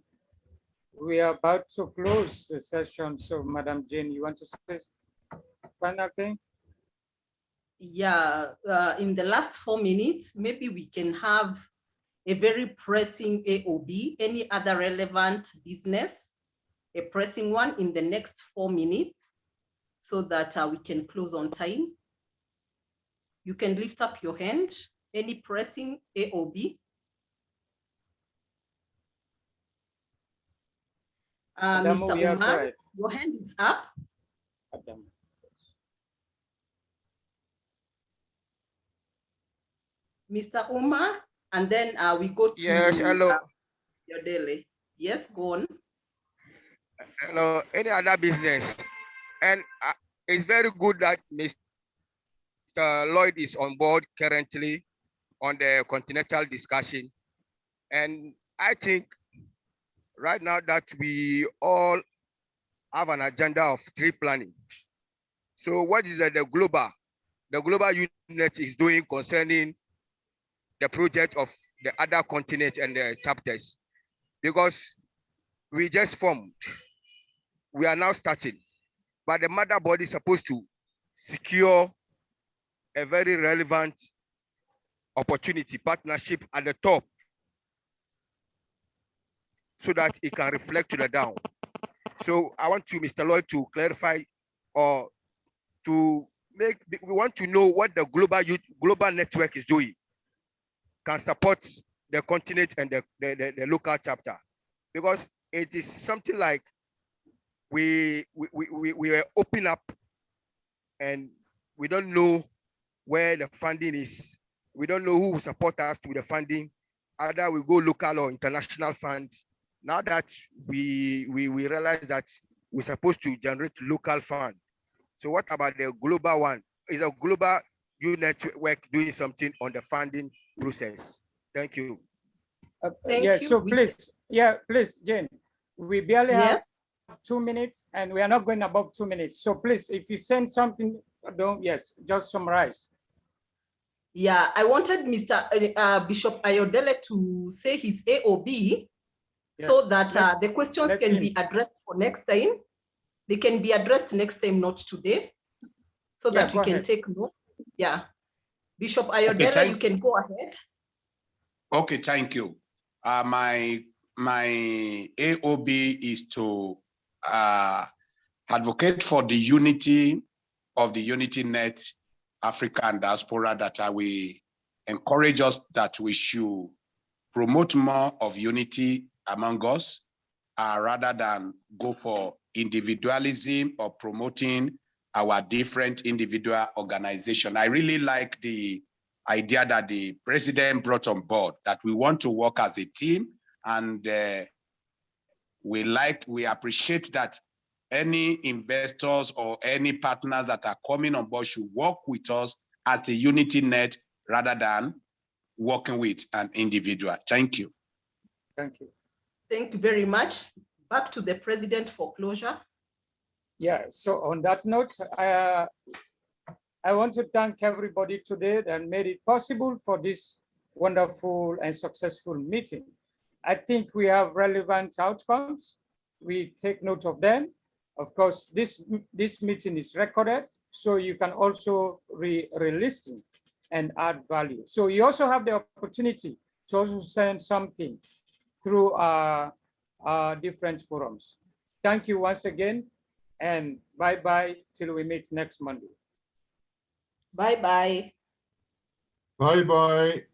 about to close the session. So Madam Jane, you want to say final thing? Yeah, in the last 4 minutes, maybe we can have a very pressing AOB, any other relevant business, a pressing one in the next 4 minutes so that we can close on time. You can lift up your hand, any pressing AOB. Mr. Omar, your hand is up. Mr. Omar, and then we go to hello. Yodele. Yes, go on. Hello, any other business? And it's very good that Mr. Lloyd is on board currently on the continental discussion. And I think right now that we all have an agenda of tree planning. So what is the global UnityNet is doing concerning the project of the other continents and the chapters? Because we just formed, we are now starting, but the mother body is supposed to secure a very relevant opportunity, partnership at the top, so that it can reflect to the down. So I want to, Mr. Lloyd, to clarify or to make, we want to know what the global network is doing, can support the continent and the local chapter. Because it is something like we were open up and we don't know where the funding is. We don't know who will support us with the funding. Either we go local or international fund. Now that we realize that we're supposed to generate local fund. So what about the global one? Is a global network doing something on the funding process? Thank you. Thank yeah, you. so please, please, Jane, we barely have 2 minutes and we are not going above 2 minutes. So please, if you send something, just summarize. Yeah, I wanted Mr. Bishop Ayodele to say his AOB so Yes, that the questions let can him. be addressed for next time. They can be addressed next time, not today, so Yeah, that we go can ahead. take notes. Yeah. Bishop Ayodele, you can go ahead. Okay, thank you. My AOB is to advocate for the unity of the UnityNet African diaspora, that I will encourage us that we should promote more of unity among us rather than go for individualism or promoting our different individual organization. I really like the idea that the president brought on board, that we want to work as a team, and we appreciate that any investors or any partners that are coming on board should work with us as a UnityNet rather than working with an individual. Thank you. Thank you. Thank you very much. Back to the president for closure. Yeah, so on that note, I want to thank everybody today that made it possible for this wonderful and successful meeting. I think we have relevant outcomes. We take note of them. Of course, this meeting is recorded, so you can also re-listen and add value. So you also have the opportunity to also send something through different forums. Thank you once again, and bye-bye till we meet next Monday. Bye-bye. Bye-bye.